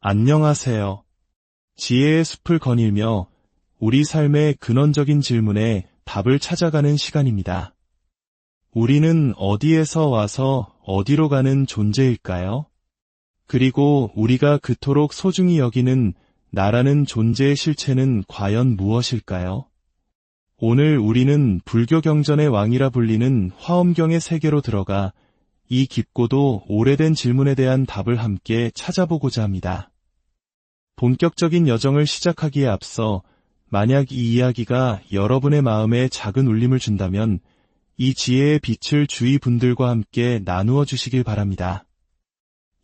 안녕하세요. 지혜의 숲을 거닐며 우리 삶의 근원적인 질문에 답을 찾아가는 시간입니다. 우리는 어디에서 와서 어디로 가는 존재일까요? 그리고 우리가 그토록 소중히 여기는 나라는 존재의 실체는 과연 무엇일까요? 오늘 우리는 불교 경전의 왕이라 불리는 화엄경의 세계로 들어가 이 깊고도 오래된 질문에 대한 답을 함께 찾아보고자 합니다. 본격적인 여정을 시작하기에 앞서 만약 이 이야기가 여러분의 마음에 작은 울림을 준다면 이 지혜의 빛을 주위 분들과 함께 나누어 주시길 바랍니다.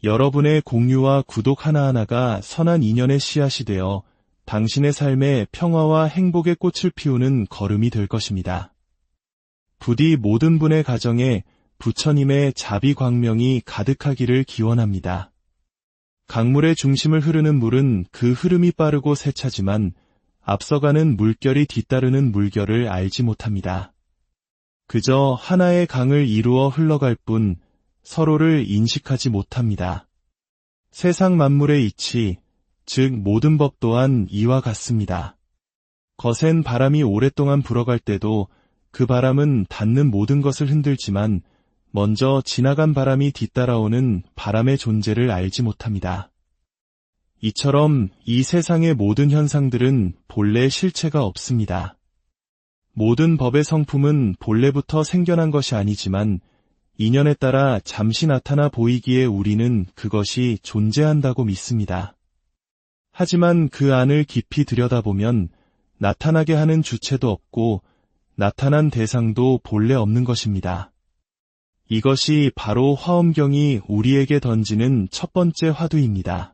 여러분의 공유와 구독 하나하나가 선한 인연의 씨앗이 되어 당신의 삶에 평화와 행복의 꽃을 피우는 걸음이 될 것입니다. 부디 모든 분의 가정에 부처님의 자비 광명이 가득하기를 기원합니다. 강물의 중심을 흐르는 물은 그 흐름이 빠르고 세차지만 앞서가는 물결이 뒤따르는 물결을 알지 못합니다. 그저 하나의 강을 이루어 흘러갈 뿐 서로를 인식하지 못합니다. 세상 만물의 이치, 즉 모든 법 또한 이와 같습니다. 거센 바람이 오랫동안 불어갈 때도 그 바람은 닿는 모든 것을 흔들지만 먼저 지나간 바람이 뒤따라오는 바람의 존재를 알지 못합니다. 이처럼 이 세상의 모든 현상들은 본래 실체가 없습니다. 모든 법의 성품은 본래부터 생겨난 것이 아니지만 인연에 따라 잠시 나타나 보이기에 우리는 그것이 존재한다고 믿습니다. 하지만 그 안을 깊이 들여다보면 나타나게 하는 주체도 없고 나타난 대상도 본래 없는 것입니다. 이것이 바로 화엄경이 우리에게 던지는 첫 번째 화두입니다.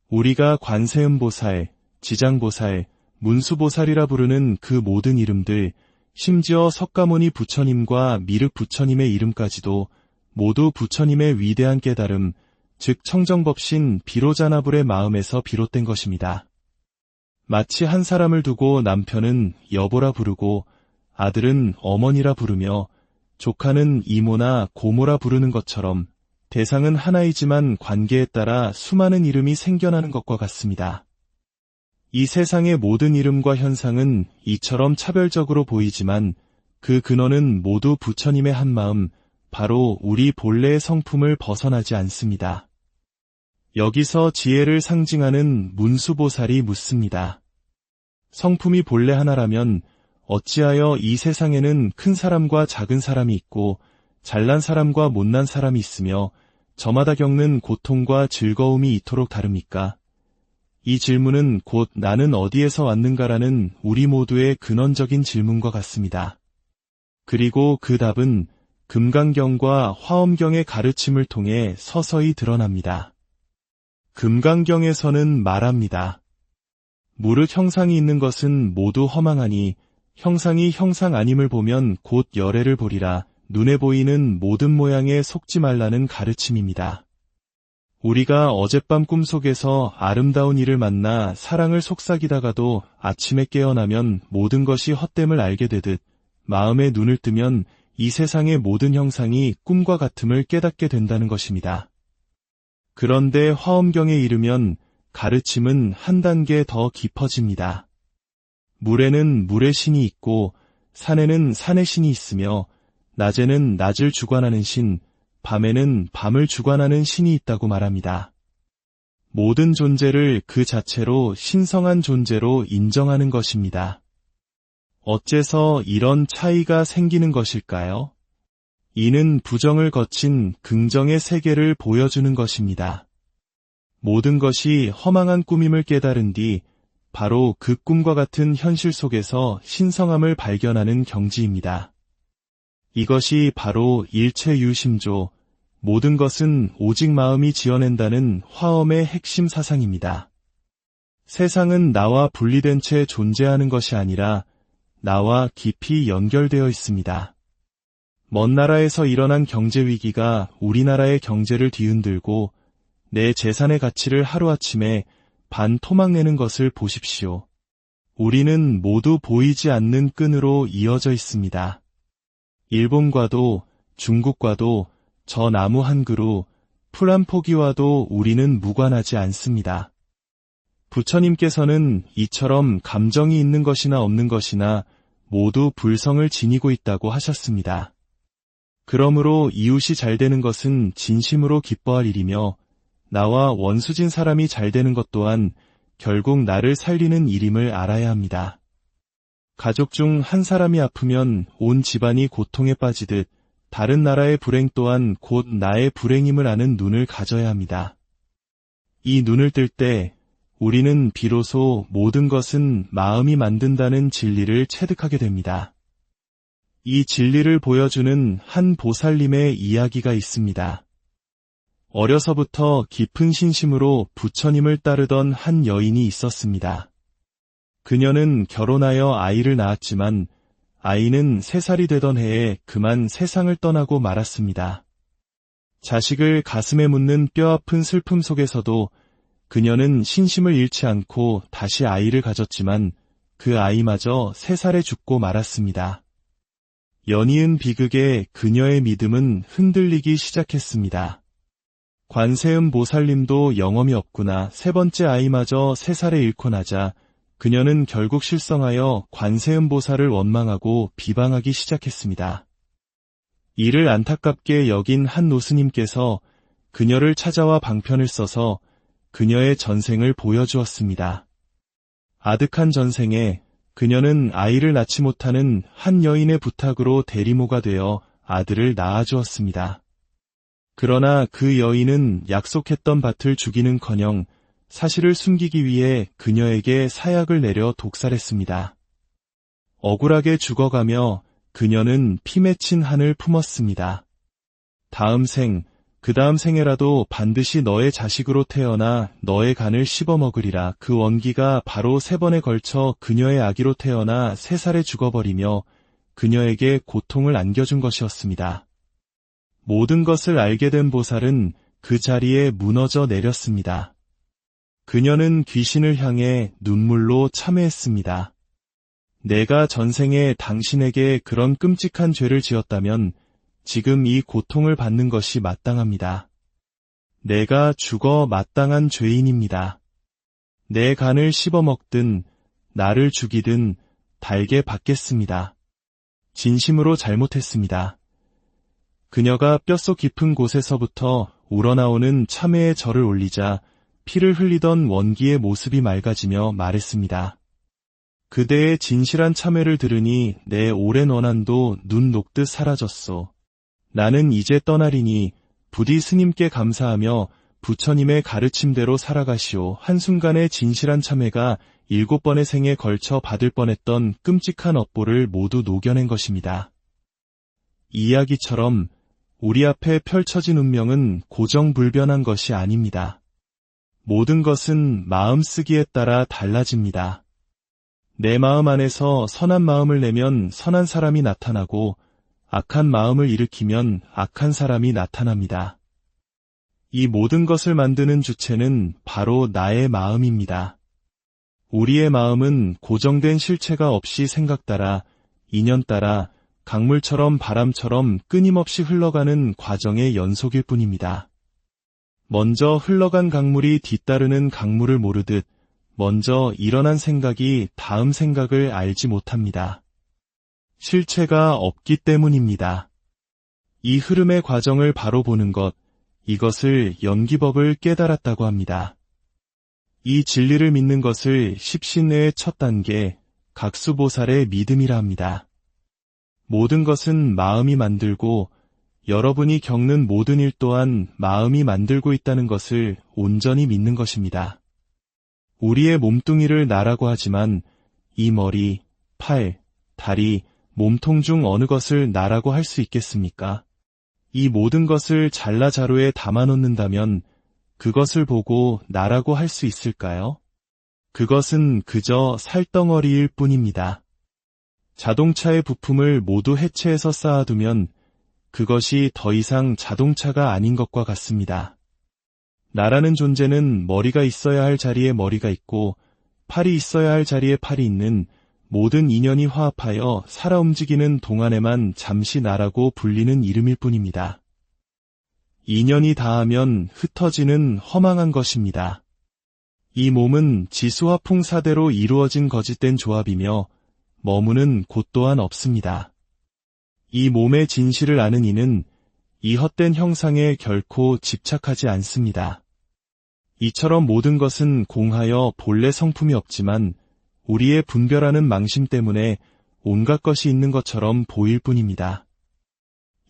우리가 관세음보살, 지장보살, 문수보살이라 부르는 그 모든 이름들, 심지어 석가모니 부처님과 미륵 부처님의 이름까지도 모두 부처님의 위대한 깨달음, 즉 청정법신 비로자나불의 마음에서 비롯된 것입니다. 마치 한 사람을 두고 남편은 여보라 부르고 아들은 어머니라 부르며 조카는 이모나 고모라 부르는 것처럼 대상은 하나이지만 관계에 따라 수많은 이름이 생겨나는 것과 같습니다. 이 세상의 모든 이름과 현상은 이처럼 차별적으로 보이지만 그 근원은 모두 부처님의 한마음, 바로 우리 본래의 성품을 벗어나지 않습니다. 여기서 지혜를 상징하는 문수보살이 묻습니다. 성품이 본래 하나라면 어찌하여 이 세상에는 큰 사람과 작은 사람이 있고 잘난 사람과 못난 사람이 있으며 저마다 겪는 고통과 즐거움이 이토록 다릅니까? 이 질문은 곧 나는 어디에서 왔는가라는 우리 모두의 근원적인 질문과 같습니다. 그리고 그 답은 금강경과 화엄경의 가르침을 통해 서서히 드러납니다. 금강경에서는 말합니다. 무릇 형상이 있는 것은 모두 허망하니 형상이 형상 아님을 보면 곧 열애를 보리라. 눈에 보이는 모든 모양에 속지 말라는 가르침입니다. 우리가 어젯밤 꿈속에서 아름다운 이를 만나 사랑을 속삭이다가도 아침에 깨어나면 모든 것이 헛됨을 알게 되듯 마음의 눈을 뜨면 이 세상의 모든 형상이 꿈과 같음을 깨닫게 된다는 것입니다. 그런데 화엄경에 이르면 가르침은 한 단계 더 깊어집니다. 물에는 물의 신이 있고 산에는 산의 신이 있으며 낮에는 낮을 주관하는 신, 밤에는 밤을 주관하는 신이 있다고 말합니다. 모든 존재를 그 자체로 신성한 존재로 인정하는 것입니다. 어째서 이런 차이가 생기는 것일까요? 이는 부정을 거친 긍정의 세계를 보여주는 것입니다. 모든 것이 허망한 꿈임을 깨달은 뒤 바로 그 꿈과 같은 현실 속에서 신성함을 발견하는 경지입니다. 이것이 바로 일체유심조, 모든 것은 오직 마음이 지어낸다는 화엄의 핵심 사상입니다. 세상은 나와 분리된 채 존재하는 것이 아니라 나와 깊이 연결되어 있습니다. 먼 나라에서 일어난 경제위기가 우리나라의 경제를 뒤흔들고 내 재산의 가치를 하루아침에 반 토막내는 것을 보십시오. 우리는 모두 보이지 않는 끈으로 이어져 있습니다. 일본과도 중국과도 저 나무 한 그루, 풀 한 포기와도 우리는 무관하지 않습니다. 부처님께서는 이처럼 감정이 있는 것이나 없는 것이나 모두 불성을 지니고 있다고 하셨습니다. 그러므로 이웃이 잘 되는 것은 진심으로 기뻐할 일이며 나와 원수진 사람이 잘 되는 것 또한 결국 나를 살리는 일임을 알아야 합니다. 가족 중 한 사람이 아프면 온 집안이 고통에 빠지듯 다른 나라의 불행 또한 곧 나의 불행임을 아는 눈을 가져야 합니다. 이 눈을 뜰 때 우리는 비로소 모든 것은 마음이 만든다는 진리를 체득하게 됩니다. 이 진리를 보여주는 한 보살님의 이야기가 있습니다. 어려서부터 깊은 신심으로 부처님을 따르던 한 여인이 있었습니다. 그녀는 결혼하여 아이를 낳았지만 아이는 3살이 되던 해에 그만 세상을 떠나고 말았습니다. 자식을 가슴에 묻는 뼈아픈 슬픔 속에서도 그녀는 신심을 잃지 않고 다시 아이를 가졌지만 그 아이마저 3살에 죽고 말았습니다. 연이은 비극에 그녀의 믿음은 흔들리기 시작했습니다. 관세음 보살님도 영험이 없구나 3번째 아이마저 3살에 잃고 나자 그녀는 결국 실성하여 관세음 보살을 원망하고 비방하기 시작했습니다. 이를 안타깝게 여긴 한 노스님께서 그녀를 찾아와 방편을 써서 그녀의 전생을 보여주었습니다. 아득한 전생에 그녀는 아이를 낳지 못하는 한 여인의 부탁으로 대리모가 되어 아들을 낳아주었습니다. 그러나 그 여인은 약속했던 밭을 주기는커녕 사실을 숨기기 위해 그녀에게 사약을 내려 독살했습니다. 억울하게 죽어가며 그녀는 피 맺힌 한을 품었습니다. 다음 생, 그 다음 생에라도 반드시 너의 자식으로 태어나 너의 간을 씹어먹으리라. 그 원기가 바로 3번에 걸쳐 그녀의 아기로 태어나 3살에 죽어버리며 그녀에게 고통을 안겨준 것이었습니다. 모든 것을 알게 된 보살은 그 자리에 무너져 내렸습니다. 그녀는 귀신을 향해 눈물로 참회했습니다. 내가 전생에 당신에게 그런 끔찍한 죄를 지었다면 지금 이 고통을 받는 것이 마땅합니다. 내가 죽어 마땅한 죄인입니다. 내 간을 씹어먹든 나를 죽이든 달게 받겠습니다. 진심으로 잘못했습니다. 그녀가 뼛속 깊은 곳에서부터 우러나오는 참회의 절을 올리자 피를 흘리던 원기의 모습이 맑아지며 말했습니다. 그대의 진실한 참회를 들으니 내 오랜 원한도 눈 녹듯 사라졌소. 나는 이제 떠나리니 부디 스님께 감사하며 부처님의 가르침대로 살아가시오. 한순간의 진실한 참회가 7번의 생에 걸쳐 받을 뻔했던 끔찍한 업보를 모두 녹여낸 것입니다. 이야기처럼 우리 앞에 펼쳐진 운명은 고정불변한 것이 아닙니다. 모든 것은 마음쓰기에 따라 달라집니다. 내 마음 안에서 선한 마음을 내면 선한 사람이 나타나고 악한 마음을 일으키면 악한 사람이 나타납니다. 이 모든 것을 만드는 주체는 바로 나의 마음입니다. 우리의 마음은 고정된 실체가 없이 생각 따라, 인연 따라, 강물처럼 바람처럼 끊임없이 흘러가는 과정의 연속일 뿐입니다. 먼저 흘러간 강물이 뒤따르는 강물을 모르듯 먼저 일어난 생각이 다음 생각을 알지 못합니다. 실체가 없기 때문입니다. 이 흐름의 과정을 바로 보는 것, 이것을 연기법을 깨달았다고 합니다. 이 진리를 믿는 것을 십신의 첫 단계, 각수보살의 믿음이라 합니다. 모든 것은 마음이 만들고 여러분이 겪는 모든 일 또한 마음이 만들고 있다는 것을 온전히 믿는 것입니다. 우리의 몸뚱이를 나라고 하지만 이 머리, 팔, 다리, 몸통 중 어느 것을 나라고 할 수 있겠습니까? 이 모든 것을 잘라 자루에 담아놓는다면 그것을 보고 나라고 할 수 있을까요? 그것은 그저 살덩어리일 뿐입니다. 자동차의 부품을 모두 해체해서 쌓아두면 그것이 더 이상 자동차가 아닌 것과 같습니다. 나라는 존재는 머리가 있어야 할 자리에 머리가 있고 팔이 있어야 할 자리에 팔이 있는 모든 인연이 화합하여 살아 움직이는 동안에만 잠시 나라고 불리는 이름일 뿐입니다. 인연이 닿으면 흩어지는 허망한 것입니다. 이 몸은 지수화풍사대로 이루어진 거짓된 조합이며 머무는 곳 또한 없습니다. 이 몸의 진실을 아는 이는 이 헛된 형상에 결코 집착하지 않습니다. 이처럼 모든 것은 공하여 본래 성품이 없지만 우리의 분별하는 망심 때문에 온갖 것이 있는 것처럼 보일 뿐입니다.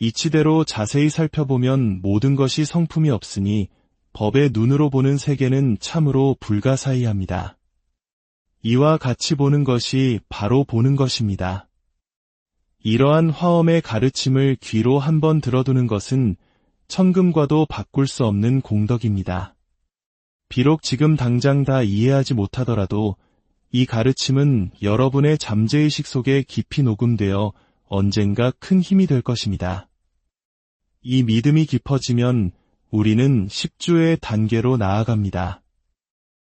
이치대로 자세히 살펴보면 모든 것이 성품이 없으니 법의 눈으로 보는 세계는 참으로 불가사의합니다. 이와 같이 보는 것이 바로 보는 것입니다. 이러한 화엄의 가르침을 귀로 한번 들어두는 것은 천금과도 바꿀 수 없는 공덕입니다. 비록 지금 당장 다 이해하지 못하더라도 이 가르침은 여러분의 잠재의식 속에 깊이 녹음되어 언젠가 큰 힘이 될 것입니다. 이 믿음이 깊어지면 우리는 십주의 단계로 나아갑니다.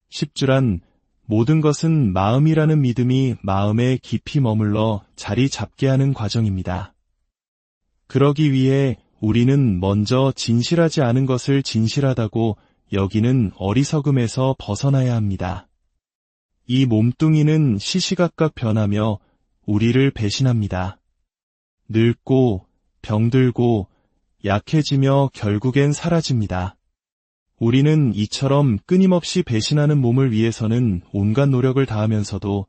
십주란 모든 것은 마음이라는 믿음이 마음에 깊이 머물러 자리 잡게 하는 과정입니다. 그러기 위해 우리는 먼저 진실하지 않은 것을 진실하다고 여기는 어리석음에서 벗어나야 합니다. 이 몸뚱이는 시시각각 변하며 우리를 배신합니다. 늙고 병들고 약해지며 결국엔 사라집니다. 우리는 이처럼 끊임없이 배신하는 몸을 위해서는 온갖 노력을 다하면서도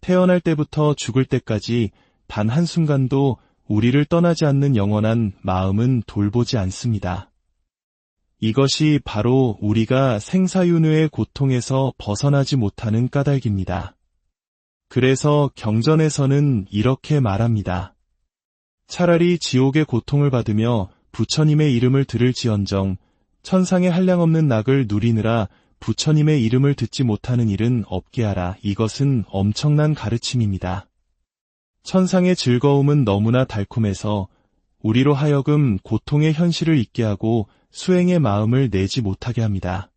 태어날 때부터 죽을 때까지 단 한순간도 우리를 떠나지 않는 영원한 마음은 돌보지 않습니다. 이것이 바로 우리가 생사윤회의 고통에서 벗어나지 못하는 까닭입니다. 그래서 경전에서는 이렇게 말합니다. 차라리 지옥의 고통을 받으며 부처님의 이름을 들을지언정 천상의 한량없는 낙을 누리느라 부처님의 이름을 듣지 못하는 일은 없게 하라. 이것은 엄청난 가르침입니다. 천상의 즐거움은 너무나 달콤해서 우리로 하여금 고통의 현실을 잊게 하고 수행의 마음을 내지 못하게 합니다.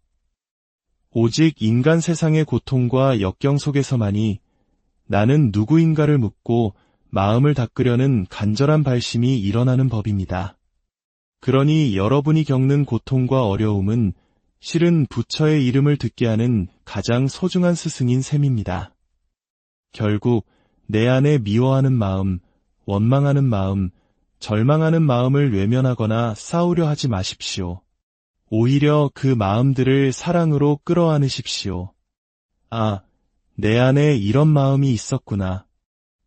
오직 인간 세상의 고통과 역경 속에서만이 나는 누구인가를 묻고 마음을 닦으려는 간절한 발심이 일어나는 법입니다. 그러니 여러분이 겪는 고통과 어려움은 실은 부처의 이름을 듣게 하는 가장 소중한 스승인 셈입니다. 결국 내 안에 미워하는 마음, 원망하는 마음, 절망하는 마음을 외면하거나 싸우려 하지 마십시오. 오히려 그 마음들을 사랑으로 끌어안으십시오. 아, 내 안에 이런 마음이 있었구나.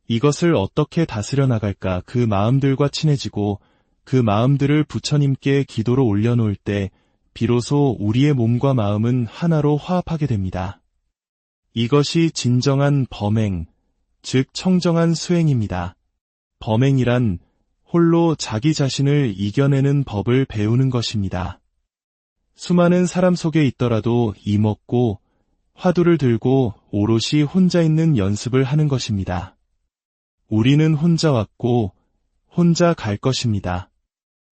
이것을 어떻게 다스려 나갈까. 그 마음들과 친해지고 그 마음들을 부처님께 기도로 올려놓을 때 비로소 우리의 몸과 마음은 하나로 화합하게 됩니다. 이것이 진정한 범행, 즉 청정한 수행입니다. 범행이란 홀로 자기 자신을 이겨내는 법을 배우는 것입니다. 수많은 사람 속에 있더라도 이먹고 화두를 들고 오롯이 혼자 있는 연습을 하는 것입니다. 우리는 혼자 왔고 혼자 갈 것입니다.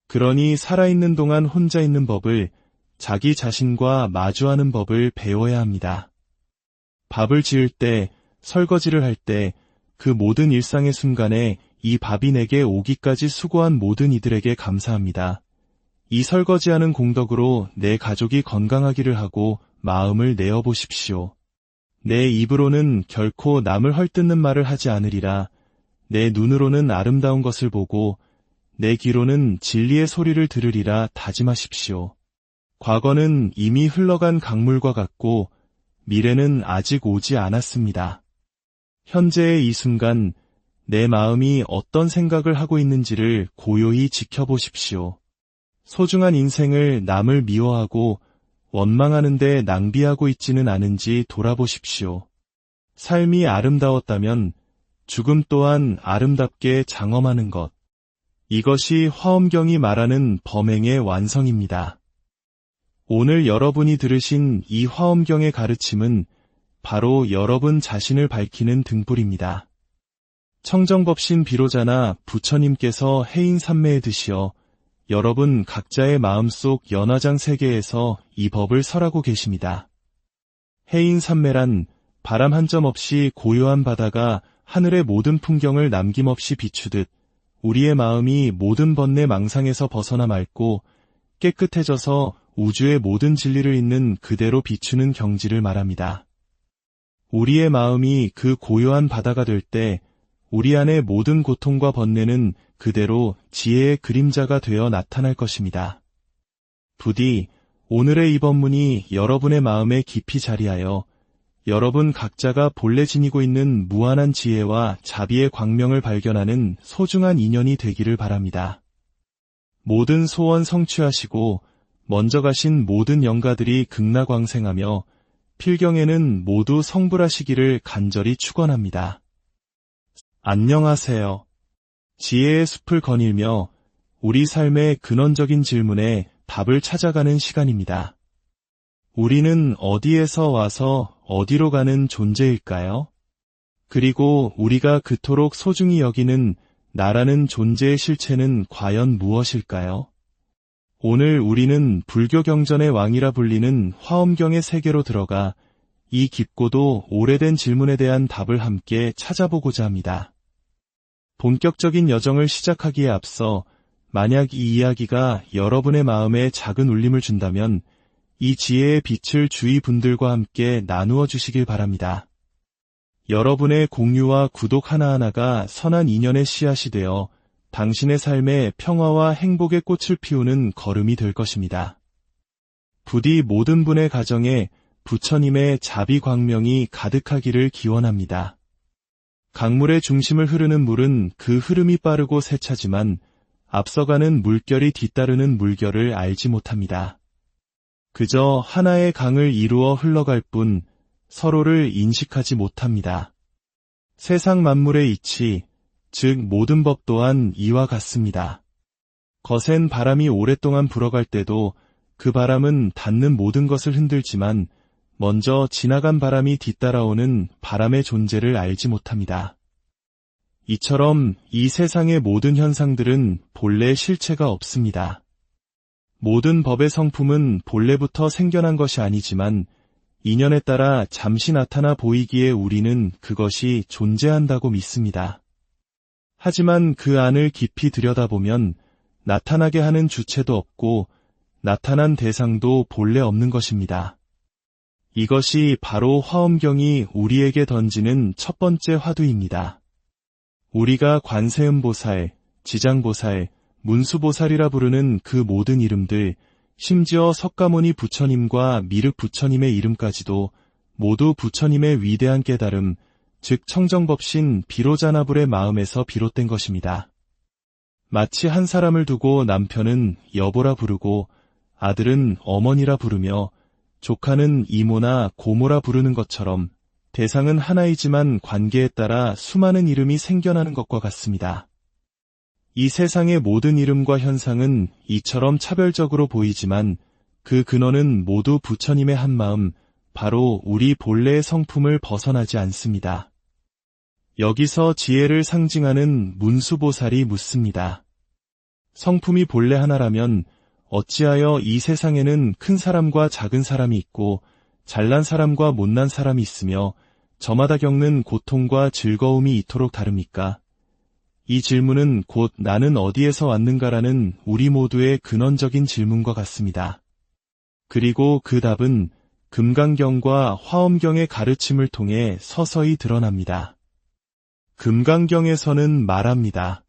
그러니 살아있는 동안 혼자 있는 법을, 자기 자신과 마주하는 법을 배워야 합니다. 밥을 지을 때, 설거지를 할 때, 그 모든 일상의 순간에 이 밥이 내게 오기까지 수고한 모든 이들에게 감사합니다. 이 설거지하는 공덕으로 내 가족이 건강하기를 하고 마음을 내어보십시오. 내 입으로는 결코 남을 헐뜯는 말을 하지 않으리라. 내 눈으로는 아름다운 것을 보고 내 귀로는 진리의 소리를 들으리라 다짐하십시오. 과거는 이미 흘러간 강물과 같고 미래는 아직 오지 않았습니다. 현재의 이 순간 내 마음이 어떤 생각을 하고 있는지를 고요히 지켜보십시오. 소중한 인생을 남을 미워하고 원망하는 데 낭비하고 있지는 않은지 돌아보십시오. 삶이 아름다웠다면 죽음 또한 아름답게 장엄하는 것. 이것이 화엄경이 말하는 범행의 완성입니다. 오늘 여러분이 들으신 이 화엄경의 가르침은 바로 여러분 자신을 밝히는 등불입니다. 청정법신 비로자나 부처님께서 해인산매에 드시어 여러분 각자의 마음속 연화장 세계에서 이 법을 설하고 계십니다. 해인산매란 바람 한 점 없이 고요한 바다가 하늘의 모든 풍경을 남김없이 비추듯 우리의 마음이 모든 번뇌 망상에서 벗어나 맑고 깨끗해져서 우주의 모든 진리를 있는 그대로 비추는 경지를 말합니다. 우리의 마음이 그 고요한 바다가 될 때 우리 안의 모든 고통과 번뇌는 그대로 지혜의 그림자가 되어 나타날 것입니다. 부디 오늘의 이 법문이 여러분의 마음에 깊이 자리하여 여러분 각자가 본래 지니고 있는 무한한 지혜와 자비의 광명을 발견하는 소중한 인연이 되기를 바랍니다. 모든 소원 성취하시고 먼저 가신 모든 영가들이 극락왕생하며 필경에는 모두 성불하시기를 간절히 축원합니다. 안녕하세요. 지혜의 숲을 거닐며 우리 삶의 근원적인 질문에 답을 찾아가는 시간입니다. 우리는 어디에서 와서 어디로 가는 존재일까요? 그리고 우리가 그토록 소중히 여기는 나라는 존재의 실체는 과연 무엇일까요? 오늘 우리는 불교 경전의 왕이라 불리는 화엄경의 세계로 들어가 이 깊고도 오래된 질문에 대한 답을 함께 찾아보고자 합니다. 본격적인 여정을 시작하기에 앞서 만약 이 이야기가 여러분의 마음에 작은 울림을 준다면 이 지혜의 빛을 주위 분들과 함께 나누어 주시길 바랍니다. 여러분의 공유와 구독 하나하나가 선한 인연의 씨앗이 되어 당신의 삶에 평화와 행복의 꽃을 피우는 걸음이 될 것입니다. 부디 모든 분의 가정에 부처님의 자비 광명이 가득하기를 기원합니다. 강물의 중심을 흐르는 물은 그 흐름이 빠르고 세차지만 앞서가는 물결이 뒤따르는 물결을 알지 못합니다. 그저 하나의 강을 이루어 흘러갈 뿐 서로를 인식하지 못합니다. 세상 만물의 이치, 즉 모든 법 또한 이와 같습니다. 거센 바람이 오랫동안 불어갈 때도 그 바람은 닿는 모든 것을 흔들지만 먼저 지나간 바람이 뒤따라오는 바람의 존재를 알지 못합니다. 이처럼 이 세상의 모든 현상들은 본래 실체가 없습니다. 모든 법의 성품은 본래부터 생겨난 것이 아니지만 인연에 따라 잠시 나타나 보이기에 우리는 그것이 존재한다고 믿습니다. 하지만 그 안을 깊이 들여다보면 나타나게 하는 주체도 없고 나타난 대상도 본래 없는 것입니다. 이것이 바로 화엄경이 우리에게 던지는 첫 번째 화두입니다. 우리가 관세음보살, 지장보살, 문수보살이라 부르는 그 모든 이름들, 심지어 석가모니 부처님과 미륵 부처님의 이름까지도 모두 부처님의 위대한 깨달음, 즉 청정법신 비로자나불의 마음에서 비롯된 것입니다. 마치 한 사람을 두고 남편은 여보라 부르고 아들은 어머니라 부르며 조카는 이모나 고모라 부르는 것처럼 대상은 하나이지만 관계에 따라 수많은 이름이 생겨나는 것과 같습니다. 이 세상의 모든 이름과 현상은 이처럼 차별적으로 보이지만 그 근원은 모두 부처님의 한마음, 바로 우리 본래의 성품을 벗어나지 않습니다. 여기서 지혜를 상징하는 문수보살이 묻습니다. 성품이 본래 하나라면 어찌하여 이 세상에는 큰 사람과 작은 사람이 있고 잘난 사람과 못난 사람이 있으며 저마다 겪는 고통과 즐거움이 이토록 다릅니까? 이 질문은 곧 나는 어디에서 왔는가라는 우리 모두의 근원적인 질문과 같습니다. 그리고 그 답은 금강경과 화엄경의 가르침을 통해 서서히 드러납니다. 금강경에서는 말합니다.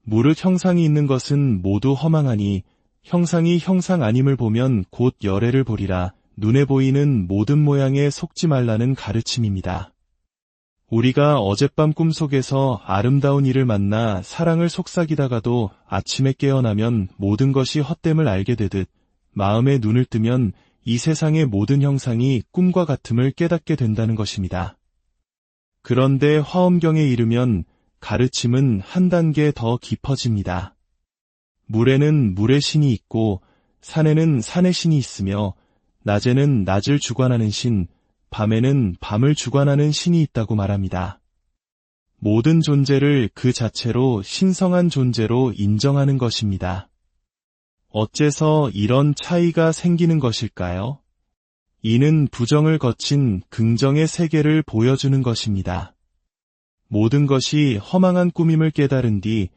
무릇 형상이 있는 것은 모두 허망하니 형상이 형상 아님을 보면 곧 열애를 보리라. 눈에 보이는 모든 모양에 속지 말라는 가르침입니다. 우리가 어젯밤 꿈속에서 아름다운 이를 만나 사랑을 속삭이다가도 아침에 깨어나면 모든 것이 헛됨을 알게 되듯 마음의 눈을 뜨면 이 세상의 모든 형상이 꿈과 같음을 깨닫게 된다는 것입니다. 그런데 화엄경에 이르면 가르침은 한 단계 더 깊어집니다. 물에는 물의 신이 있고 산에는 산의 신이 있으며 낮에는 낮을 주관하는 신, 밤에는 밤을 주관하는 신이 있다고 말합니다. 모든 존재를 그 자체로 신성한 존재로 인정하는 것입니다. 어째서 이런 차이가 생기는 것일까요? 이는 부정을 거친 긍정의 세계를 보여주는 것입니다. 모든 것이 허망한 꿈임을 깨달은 뒤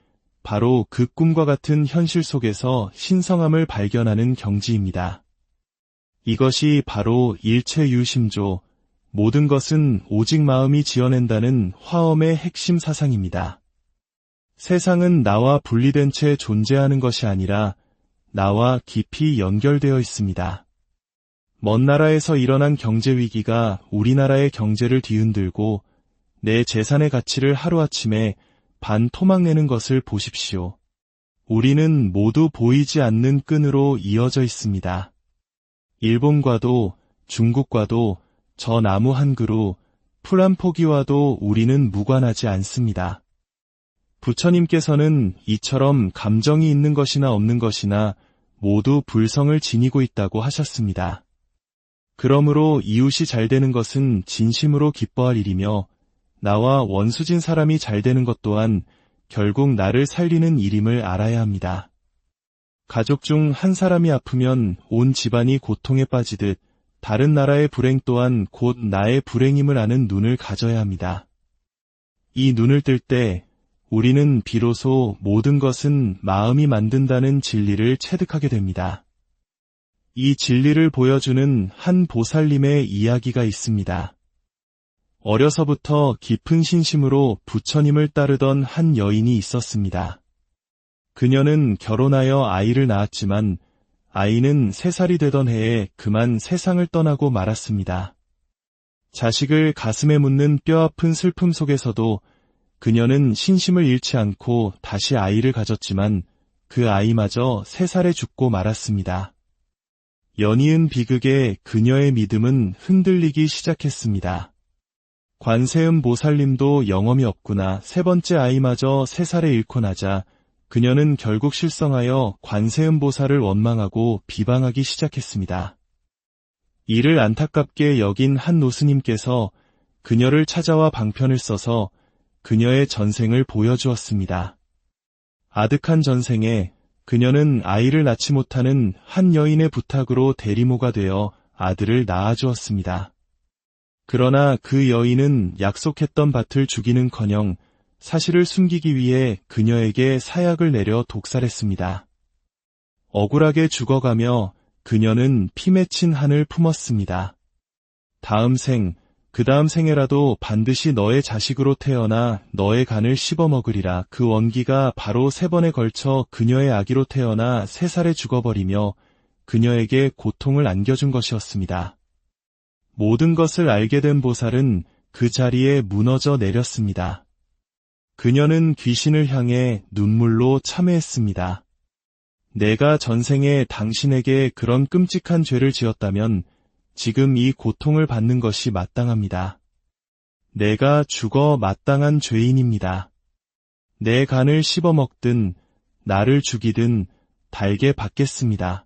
바로 그 꿈과 같은 현실 속에서 신성함을 발견하는 경지입니다. 이것이 바로 일체유심조, 모든 것은 오직 마음이 지어낸다는 화엄의 핵심 사상입니다. 세상은 나와 분리된 채 존재하는 것이 아니라 나와 깊이 연결되어 있습니다. 먼 나라에서 일어난 경제위기가 우리나라의 경제를 뒤흔들고 내 재산의 가치를 하루아침에 반토막내는 것을 보십시오. 우리는 모두 보이지 않는 끈으로 이어져 있습니다. 일본과도 중국과도 저 나무 한 그루, 풀 한 포기와도 우리는 무관하지 않습니다. 부처님께서는 이처럼 감정이 있는 것이나 없는 것이나 모두 불성을 지니고 있다고 하셨습니다. 그러므로 이웃이 잘 되는 것은 진심으로 기뻐할 일이며 나와 원수진 사람이 잘 되는 것 또한 결국 나를 살리는 일임을 알아야 합니다. 가족 중 한 사람이 아프면 온 집안이 고통에 빠지듯 다른 나라의 불행 또한 곧 나의 불행임을 아는 눈을 가져야 합니다. 이 눈을 뜰 때 우리는 비로소 모든 것은 마음이 만든다는 진리를 체득하게 됩니다. 이 진리를 보여주는 한 보살님의 이야기가 있습니다. 어려서부터 깊은 신심으로 부처님을 따르던 한 여인이 있었습니다. 그녀는 결혼하여 아이를 낳았지만 아이는 3살이 되던 해에 그만 세상을 떠나고 말았습니다. 자식을 가슴에 묻는 뼈아픈 슬픔 속에서도 그녀는 신심을 잃지 않고 다시 아이를 가졌지만 그 아이마저 3살에 죽고 말았습니다. 연이은 비극에 그녀의 믿음은 흔들리기 시작했습니다. 관세음 보살님도 영험이 없구나 3번째 아이마저 3살에 잃고 나자 그녀는 결국 실성하여 관세음 보살을 원망하고 비방하기 시작했습니다. 이를 안타깝게 여긴 한 노스님께서 그녀를 찾아와 방편을 써서 그녀의 전생을 보여주었습니다. 아득한 전생에 그녀는 아이를 낳지 못하는 한 여인의 부탁으로 대리모가 되어 아들을 낳아주었습니다. 그러나 그 여인은 약속했던 밭을 주기는커녕 사실을 숨기기 위해 그녀에게 사약을 내려 독살했습니다. 억울하게 죽어가며 그녀는 피 맺힌 한을 품었습니다. 다음 생, 그 다음 생에라도 반드시 너의 자식으로 태어나 너의 간을 씹어먹으리라. 그 원기가 바로 3번에 걸쳐 그녀의 아기로 태어나 3살에 죽어버리며 그녀에게 고통을 안겨준 것이었습니다. 모든 것을 알게 된 보살은 그 자리에 무너져 내렸습니다. 그녀는 귀신을 향해 눈물로 참회했습니다. 내가 전생에 당신에게 그런 끔찍한 죄를 지었다면 지금 이 고통을 받는 것이 마땅합니다. 내가 죽어 마땅한 죄인입니다. 내 간을 씹어먹든 나를 죽이든 달게 받겠습니다.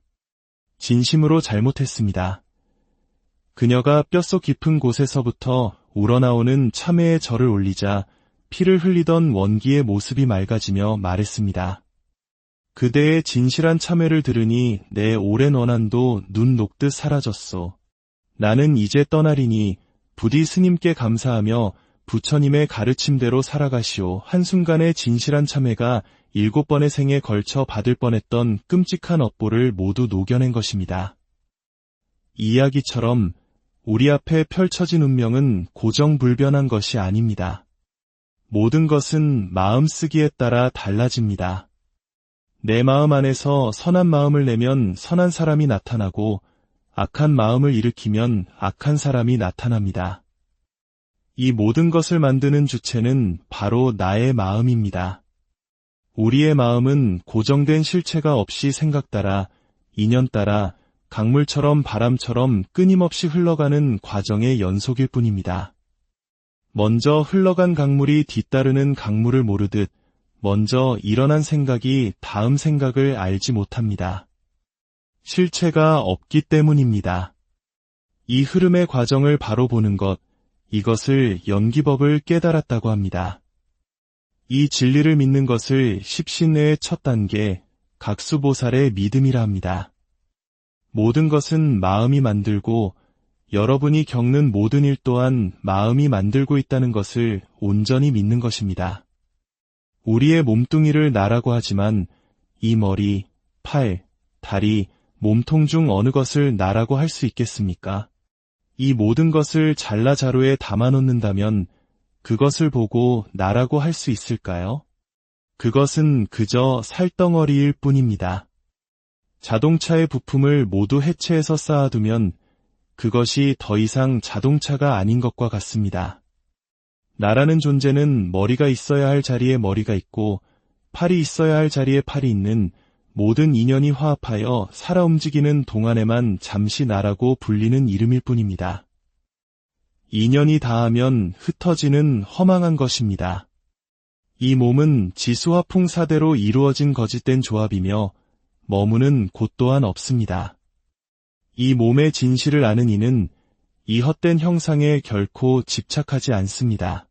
진심으로 잘못했습니다. 그녀가 뼛속 깊은 곳에서부터 우러나오는 참회의 절을 올리자 피를 흘리던 원기의 모습이 맑아지며 말했습니다. 그대의 진실한 참회를 들으니 내 오랜 원한도 눈 녹듯 사라졌소. 나는 이제 떠나리니 부디 스님께 감사하며 부처님의 가르침대로 살아가시오. 한순간의 진실한 참회가 7번의 생에 걸쳐 받을 뻔했던 끔찍한 업보를 모두 녹여낸 것입니다. 이야기처럼 우리 앞에 펼쳐진 운명은 고정불변한 것이 아닙니다. 모든 것은 마음쓰기에 따라 달라집니다. 내 마음 안에서 선한 마음을 내면 선한 사람이 나타나고 악한 마음을 일으키면 악한 사람이 나타납니다. 이 모든 것을 만드는 주체는 바로 나의 마음입니다. 우리의 마음은 고정된 실체가 없이 생각 따라, 인연 따라, 강물처럼 바람처럼 끊임없이 흘러가는 과정의 연속일 뿐입니다. 먼저 흘러간 강물이 뒤따르는 강물을 모르듯 먼저 일어난 생각이 다음 생각을 알지 못합니다. 실체가 없기 때문입니다. 이 흐름의 과정을 바로 보는 것, 이것을 연기법을 깨달았다고 합니다. 이 진리를 믿는 것을 십신내의 첫 단계, 각수보살의 믿음이라 합니다. 모든 것은 마음이 만들고 여러분이 겪는 모든 일 또한 마음이 만들고 있다는 것을 온전히 믿는 것입니다. 우리의 몸뚱이를 나라고 하지만 이 머리, 팔, 다리, 몸통 중 어느 것을 나라고 할 수 있겠습니까? 이 모든 것을 잘라 자루에 담아놓는다면 그것을 보고 나라고 할 수 있을까요? 그것은 그저 살덩어리일 뿐입니다. 자동차의 부품을 모두 해체해서 쌓아두면 그것이 더 이상 자동차가 아닌 것과 같습니다. 나라는 존재는 머리가 있어야 할 자리에 머리가 있고 팔이 있어야 할 자리에 팔이 있는 모든 인연이 화합하여 살아 움직이는 동안에만 잠시 나라고 불리는 이름일 뿐입니다. 인연이 다하면 흩어지는 허망한 것입니다. 이 몸은 지수와 풍사대로 이루어진 거짓된 조합이며 머무는 곳 또한 없습니다. 이 몸의 진실을 아는 이는 이 헛된 형상에 결코 집착하지 않습니다.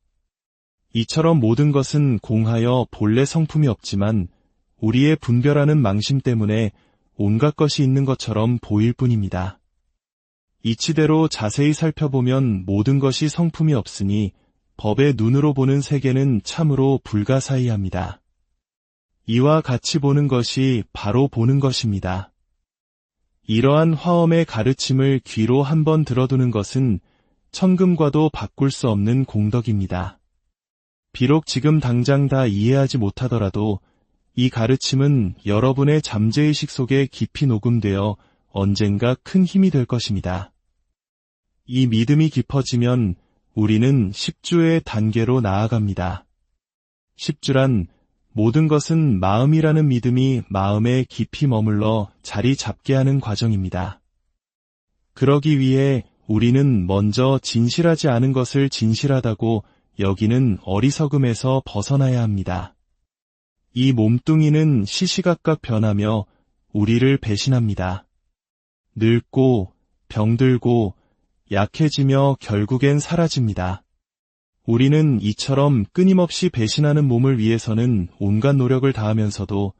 이처럼 모든 것은 공하여 본래 성품이 없지만 우리의 분별하는 망심 때문에 온갖 것이 있는 것처럼 보일 뿐입니다. 이치대로 자세히 살펴보면 모든 것이 성품이 없으니 법의 눈으로 보는 세계는 참으로 불가사의합니다. 이와 같이 보는 것이 바로 보는 것입니다. 이러한 화엄의 가르침을 귀로 한번 들어두는 것은 천금과도 바꿀 수 없는 공덕입니다. 비록 지금 당장 다 이해하지 못하더라도 이 가르침은 여러분의 잠재의식 속에 깊이 녹음되어 언젠가 큰 힘이 될 것입니다. 이 믿음이 깊어지면 우리는 10주의 단계로 나아갑니다. 10주란 모든 것은 마음이라는 믿음이 마음에 깊이 머물러 자리 잡게 하는 과정입니다. 그러기 위해 우리는 먼저 진실하지 않은 것을 진실하다고 여기는 어리석음에서 벗어나야 합니다. 이 몸뚱이는 시시각각 변하며 우리를 배신합니다. 늙고 병들고 약해지며 결국엔 사라집니다. 우리는 이처럼 끊임없이 배신하는 몸을 위해서는 온갖 노력을 다하면서도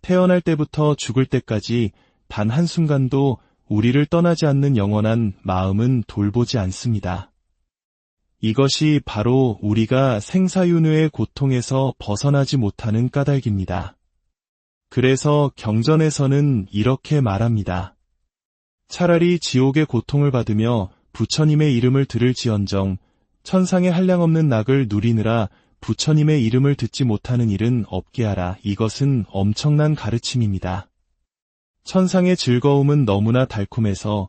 태어날 때부터 죽을 때까지 단 한순간도 우리를 떠나지 않는 영원한 마음은 돌보지 않습니다. 이것이 바로 우리가 생사윤회의 고통에서 벗어나지 못하는 까닭입니다. 그래서 경전에서는 이렇게 말합니다. 차라리 지옥의 고통을 받으며 부처님의 이름을 들을지언정 천상의 한량없는 낙을 누리느라 부처님의 이름을 듣지 못하는 일은 없게 하라. 이것은 엄청난 가르침입니다. 천상의 즐거움은 너무나 달콤해서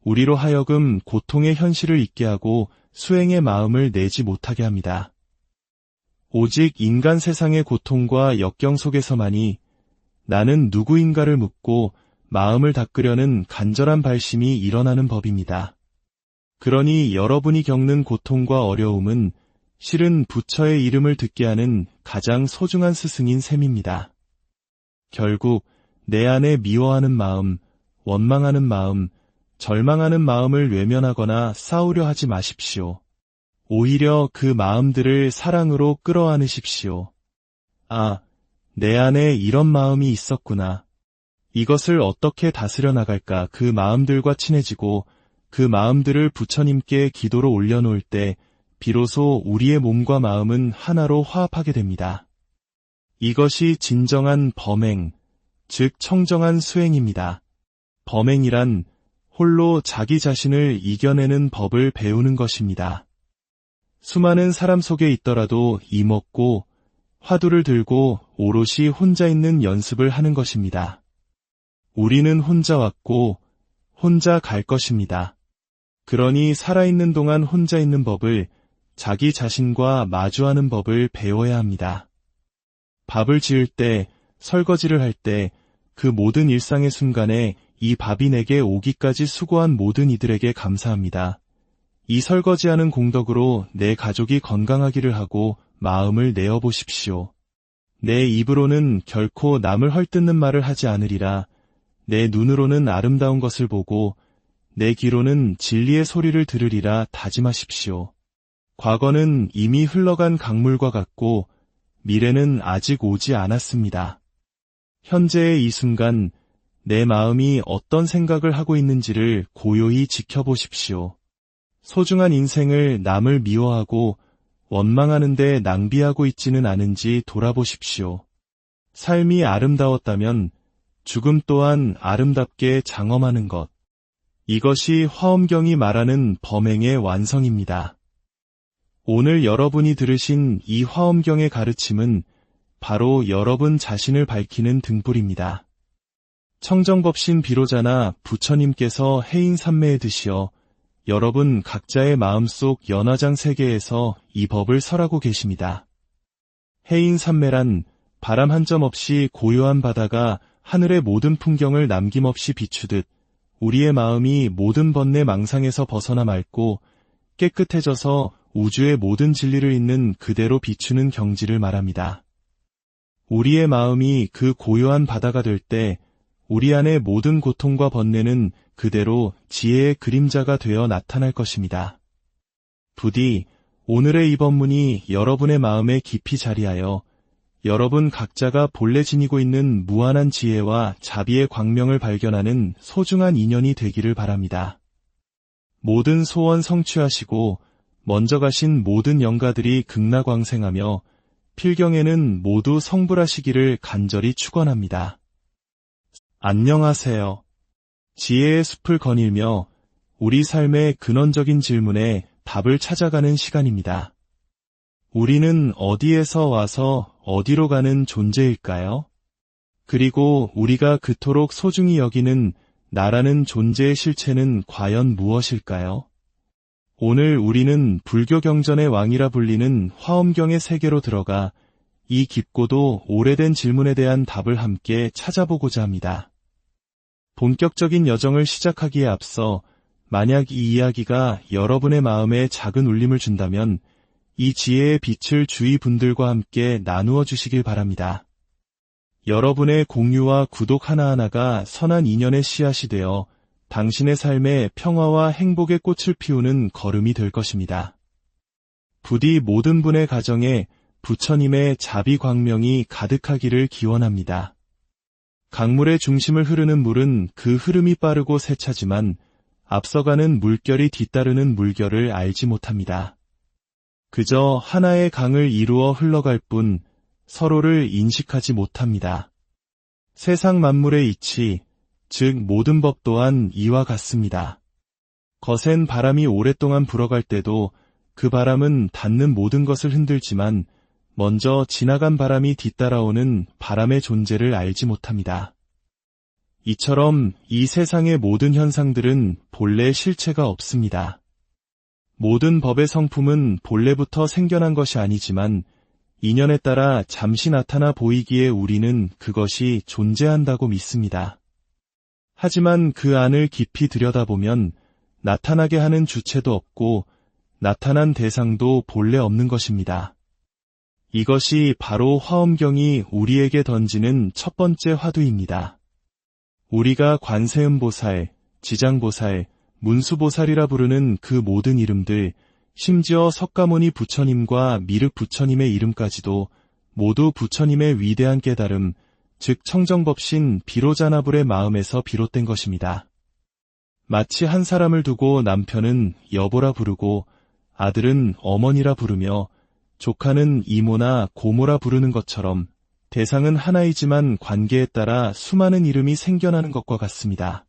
우리로 하여금 고통의 현실을 잊게 하고 수행의 마음을 내지 못하게 합니다. 오직 인간 세상의 고통과 역경 속에서만이 나는 누구인가를 묻고 마음을 닦으려는 간절한 발심이 일어나는 법입니다. 그러니 여러분이 겪는 고통과 어려움은 실은 부처의 이름을 듣게 하는 가장 소중한 스승인 셈입니다. 결국 내 안에 미워하는 마음, 원망하는 마음, 절망하는 마음을 외면하거나 싸우려 하지 마십시오. 오히려 그 마음들을 사랑으로 끌어안으십시오. 아, 내 안에 이런 마음이 있었구나. 이것을 어떻게 다스려 나갈까. 그 마음들과 친해지고 그 마음들을 부처님께 기도로 올려놓을 때 비로소 우리의 몸과 마음은 하나로 화합하게 됩니다. 이것이 진정한 범행, 즉 청정한 수행입니다. 범행이란 홀로 자기 자신을 이겨내는 법을 배우는 것입니다. 수많은 사람 속에 있더라도 이먹고 화두를 들고 오롯이 혼자 있는 연습을 하는 것입니다. 우리는 혼자 왔고 혼자 갈 것입니다. 그러니 살아있는 동안 혼자 있는 법을, 자기 자신과 마주하는 법을 배워야 합니다. 밥을 지을 때, 설거지를 할 때, 그 모든 일상의 순간에 이 밥이 내게 오기까지 수고한 모든 이들에게 감사합니다. 이 설거지하는 공덕으로 내 가족이 건강하기를 하고 마음을 내어보십시오. 내 입으로는 결코 남을 헐뜯는 말을 하지 않으리라. 내 눈으로는 아름다운 것을 보고 내 귀로는 진리의 소리를 들으리라 다짐하십시오. 과거는 이미 흘러간 강물과 같고 미래는 아직 오지 않았습니다. 현재의 이 순간 내 마음이 어떤 생각을 하고 있는지를 고요히 지켜보십시오. 소중한 인생을 남을 미워하고 원망하는데 낭비하고 있지는 않은지 돌아보십시오. 삶이 아름다웠다면 죽음 또한 아름답게 장엄하는 것. 이것이 화엄경이 말하는 범행의 완성입니다. 오늘 여러분이 들으신 이 화엄경의 가르침은 바로 여러분 자신을 밝히는 등불입니다. 청정법신 비로자나 부처님께서 해인 삼매에 드시어 여러분 각자의 마음속 연화장 세계에서 이 법을 설하고 계십니다. 해인 삼매란 바람 한 점 없이 고요한 바다가 하늘의 모든 풍경을 남김없이 비추듯 우리의 마음이 모든 번뇌 망상에서 벗어나 맑고 깨끗해져서 우주의 모든 진리를 잇는 그대로 비추는 경지를 말합니다. 우리의 마음이 그 고요한 바다가 될 때 우리 안의 모든 고통과 번뇌는 그대로 지혜의 그림자가 되어 나타날 것입니다. 부디 오늘의 이 법문이 여러분의 마음에 깊이 자리하여 여러분 각자가 본래 지니고 있는 무한한 지혜와 자비의 광명을 발견하는 소중한 인연이 되기를 바랍니다. 모든 소원 성취하시고 먼저 가신 모든 영가들이 극락왕생하며 필경에는 모두 성불하시기를 간절히 축원합니다. 안녕하세요. 지혜의 숲을 거닐며 우리 삶의 근원적인 질문에 답을 찾아가는 시간입니다. 우리는 어디에서 와서 어디로 가는 존재일까요? 그리고 우리가 그토록 소중히 여기는 나라는 존재의 실체는 과연 무엇일까요? 오늘 우리는 불교 경전의 왕이라 불리는 화엄경의 세계로 들어가 이 깊고도 오래된 질문에 대한 답을 함께 찾아보고자 합니다. 본격적인 여정을 시작하기에 앞서 만약 이 이야기가 여러분의 마음에 작은 울림을 준다면 이 지혜의 빛을 주위 분들과 함께 나누어 주시길 바랍니다. 여러분의 공유와 구독 하나하나가 선한 인연의 씨앗이 되어 당신의 삶에 평화와 행복의 꽃을 피우는 걸음이 될 것입니다. 부디 모든 분의 가정에 부처님의 자비 광명이 가득하기를 기원합니다. 강물의 중심을 흐르는 물은 그 흐름이 빠르고 세차지만 앞서가는 물결이 뒤따르는 물결을 알지 못합니다. 그저 하나의 강을 이루어 흘러갈 뿐 서로를 인식하지 못합니다. 세상 만물의 이치, 즉 모든 법 또한 이와 같습니다. 거센 바람이 오랫동안 불어갈 때도 그 바람은 닿는 모든 것을 흔들지만 먼저 지나간 바람이 뒤따라오는 바람의 존재를 알지 못합니다. 이처럼 이 세상의 모든 현상들은 본래 실체가 없습니다. 모든 법의 성품은 본래부터 생겨난 것이 아니지만 인연에 따라 잠시 나타나 보이기에 우리는 그것이 존재한다고 믿습니다. 하지만 그 안을 깊이 들여다보면 나타나게 하는 주체도 없고 나타난 대상도 본래 없는 것입니다. 이것이 바로 화엄경이 우리에게 던지는 첫 번째 화두입니다. 우리가 관세음보살, 지장보살, 문수보살이라 부르는 그 모든 이름들, 심지어 석가모니 부처님과 미륵 부처님의 이름까지도 모두 부처님의 위대한 깨달음, 즉 청정법신 비로자나불의 마음에서 비롯된 것입니다. 마치 한 사람을 두고 남편은 여보라 부르고 아들은 어머니라 부르며 조카는 이모나 고모라 부르는 것처럼 대상은 하나이지만 관계에 따라 수많은 이름이 생겨나는 것과 같습니다.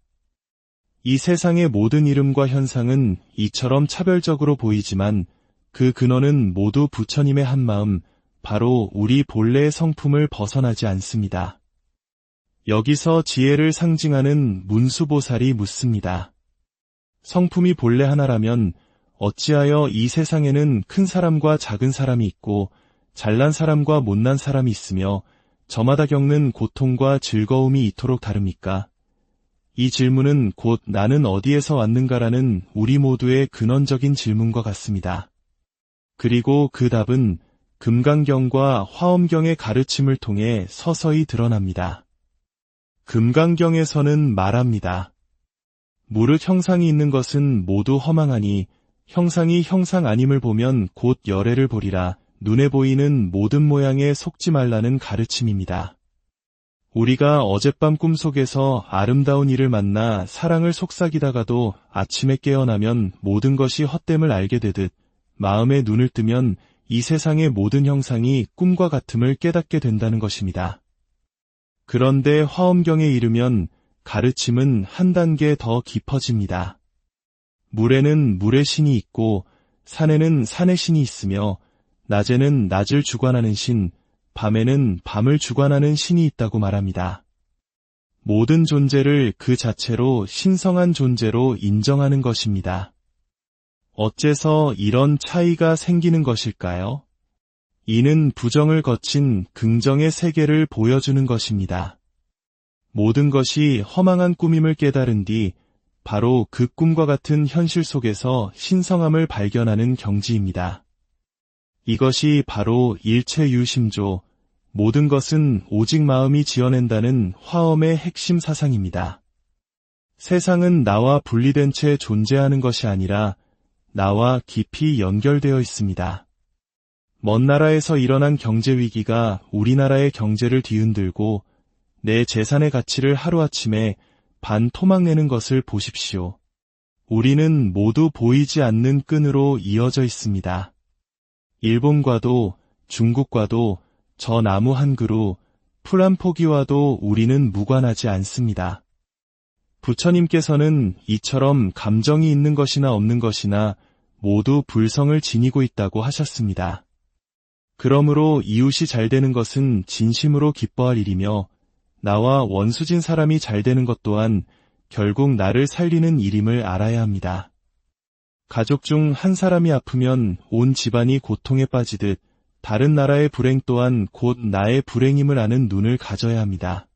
이 세상의 모든 이름과 현상은 이처럼 차별적으로 보이지만 그 근원은 모두 부처님의 한마음, 바로 우리 본래의 성품을 벗어나지 않습니다. 여기서 지혜를 상징하는 문수보살이 묻습니다. 성품이 본래 하나라면 어찌하여 이 세상에는 큰 사람과 작은 사람이 있고 잘난 사람과 못난 사람이 있으며 저마다 겪는 고통과 즐거움이 이토록 다릅니까? 이 질문은 곧 나는 어디에서 왔는가라는 우리 모두의 근원적인 질문과 같습니다. 그리고 그 답은 금강경과 화엄경의 가르침을 통해 서서히 드러납니다. 금강경에서는 말합니다. 무릇 형상이 있는 것은 모두 허망하니 형상이 형상 아님을 보면 곧 열애를 보리라. 눈에 보이는 모든 모양에 속지 말라는 가르침입니다. 우리가 어젯밤 꿈속에서 아름다운 이를 만나 사랑을 속삭이다가도 아침에 깨어나면 모든 것이 헛됨을 알게 되듯 마음의 눈을 뜨면 이 세상의 모든 형상이 꿈과 같음을 깨닫게 된다는 것입니다. 그런데 화엄경에 이르면 가르침은 한 단계 더 깊어집니다. 물에는 물의 신이 있고 산에는 산의 신이 있으며 낮에는 낮을 주관하는 신, 밤에는 밤을 주관하는 신이 있다고 말합니다. 모든 존재를 그 자체로 신성한 존재로 인정하는 것입니다. 어째서 이런 차이가 생기는 것일까요? 이는 부정을 거친 긍정의 세계를 보여주는 것입니다. 모든 것이 허망한 꿈임을 깨달은 뒤 바로 그 꿈과 같은 현실 속에서 신성함을 발견하는 경지입니다. 이것이 바로 일체유심조, 모든 것은 오직 마음이 지어낸다는 화엄의 핵심 사상입니다. 세상은 나와 분리된 채 존재하는 것이 아니라 나와 깊이 연결되어 있습니다. 먼 나라에서 일어난 경제위기가 우리나라의 경제를 뒤흔들고 내 재산의 가치를 하루아침에 반토막내는 것을 보십시오. 우리는 모두 보이지 않는 끈으로 이어져 있습니다. 일본과도 중국과도 저 나무 한 그루, 풀 한 포기와도 우리는 무관하지 않습니다. 부처님께서는 이처럼 감정이 있는 것이나 없는 것이나 모두 불성을 지니고 있다고 하셨습니다. 그러므로 이웃이 잘 되는 것은 진심으로 기뻐할 일이며 나와 원수진 사람이 잘 되는 것 또한 결국 나를 살리는 일임을 알아야 합니다. 가족 중 한 사람이 아프면 온 집안이 고통에 빠지듯 다른 나라의 불행 또한 곧 나의 불행임을 아는 눈을 가져야 합니다.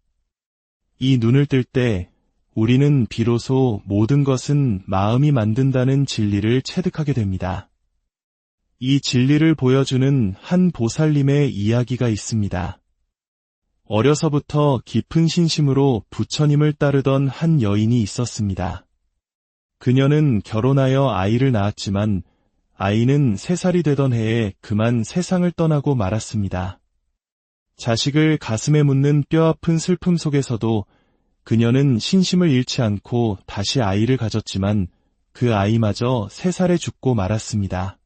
이 눈을 뜰 때 우리는 비로소 모든 것은 마음이 만든다는 진리를 체득하게 됩니다. 이 진리를 보여주는 한 보살님의 이야기가 있습니다. 어려서부터 깊은 신심으로 부처님을 따르던 한 여인이 있었습니다. 그녀는 결혼하여 아이를 낳았지만 아이는 3살이 되던 해에 그만 세상을 떠나고 말았습니다. 자식을 가슴에 묻는 뼈아픈 슬픔 속에서도 그녀는 신심을 잃지 않고 다시 아이를 가졌지만 그 아이마저 3살에 죽고 말았습니다.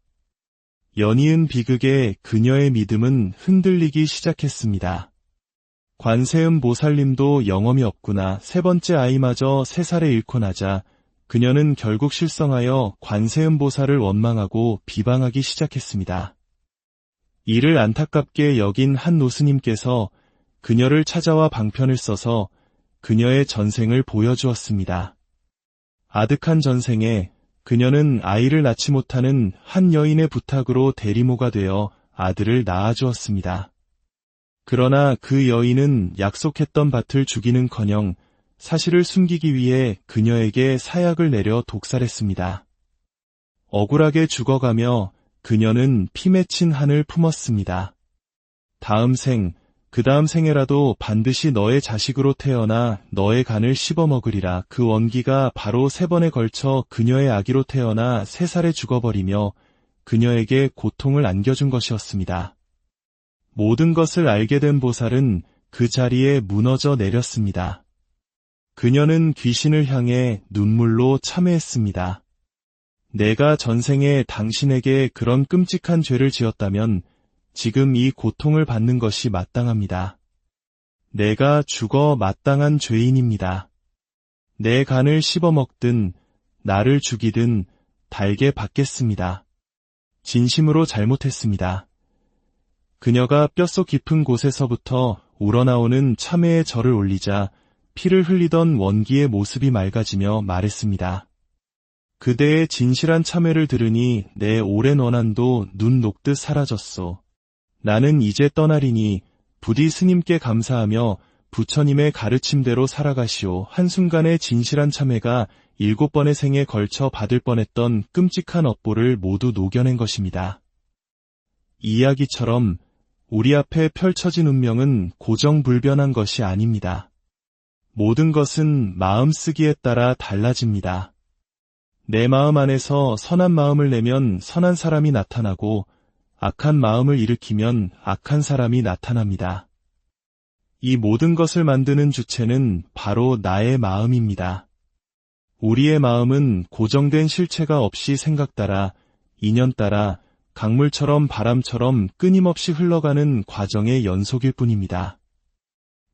연이은 비극에 그녀의 믿음은 흔들리기 시작했습니다. 관세음 보살님도 영험이 없구나 3번째 아이마저 3살에 잃고 나자 그녀는 결국 실성하여 관세음 보살을 원망하고 비방하기 시작했습니다. 이를 안타깝게 여긴 한 노스님께서 그녀를 찾아와 방편을 써서 그녀의 전생을 보여주었습니다. 아득한 전생에 그녀는 아이를 낳지 못하는 한 여인의 부탁으로 대리모가 되어 아들을 낳아주었습니다. 그러나 그 여인은 약속했던 밭을 주기는커녕 사실을 숨기기 위해 그녀에게 사약을 내려 독살했습니다. 억울하게 죽어가며 그녀는 피 맺힌 한을 품었습니다. 다음 생, 그 다음 생에라도 반드시 너의 자식으로 태어나 너의 간을 씹어먹으리라. 그 원기가 바로 3번에 걸쳐 그녀의 아기로 태어나 3살에 죽어버리며 그녀에게 고통을 안겨준 것이었습니다. 모든 것을 알게 된 보살은 그 자리에 무너져 내렸습니다. 그녀는 귀신을 향해 눈물로 참회했습니다. 내가 전생에 당신에게 그런 끔찍한 죄를 지었다면 지금 이 고통을 받는 것이 마땅합니다. 내가 죽어 마땅한 죄인입니다. 내 간을 씹어먹든 나를 죽이든 달게 받겠습니다. 진심으로 잘못했습니다. 그녀가 뼛속 깊은 곳에서부터 우러나오는 참회의 절을 올리자 피를 흘리던 원기의 모습이 맑아지며 말했습니다. 그대의 진실한 참회를 들으니 내 오랜 원한도 눈 녹듯 사라졌소. 나는 이제 떠나리니 부디 스님께 감사하며 부처님의 가르침대로 살아가시오. 한순간의 진실한 참회가 7번의 생에 걸쳐 받을 뻔했던 끔찍한 업보를 모두 녹여낸 것입니다. 이 이야기처럼 우리 앞에 펼쳐진 운명은 고정불변한 것이 아닙니다. 모든 것은 마음쓰기에 따라 달라집니다. 내 마음 안에서 선한 마음을 내면 선한 사람이 나타나고 악한 마음을 일으키면 악한 사람이 나타납니다. 이 모든 것을 만드는 주체는 바로 나의 마음입니다. 우리의 마음은 고정된 실체가 없이 생각 따라, 인연 따라, 강물처럼 바람처럼 끊임없이 흘러가는 과정의 연속일 뿐입니다.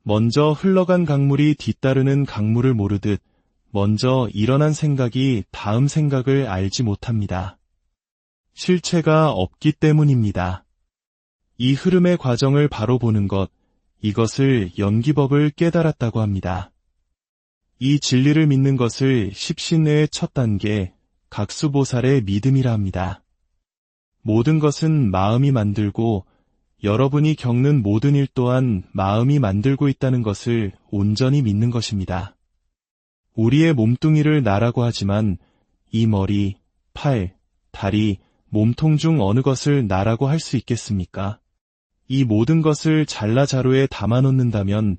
먼저 흘러간 강물이 뒤따르는 강물을 모르듯 먼저 일어난 생각이 다음 생각을 알지 못합니다. 실체가 없기 때문입니다. 이 흐름의 과정을 바로 보는 것, 이것을 연기법을 깨달았다고 합니다. 이 진리를 믿는 것을 십신의 첫 단계, 각수보살의 믿음이라 합니다. 모든 것은 마음이 만들고 여러분이 겪는 모든 일 또한 마음이 만들고 있다는 것을 온전히 믿는 것입니다. 우리의 몸뚱이를 나라고 하지만 이 머리, 팔, 다리, 몸통 중 어느 것을 나라고 할 수 있겠습니까? 이 모든 것을 잘라 자루에 담아놓는다면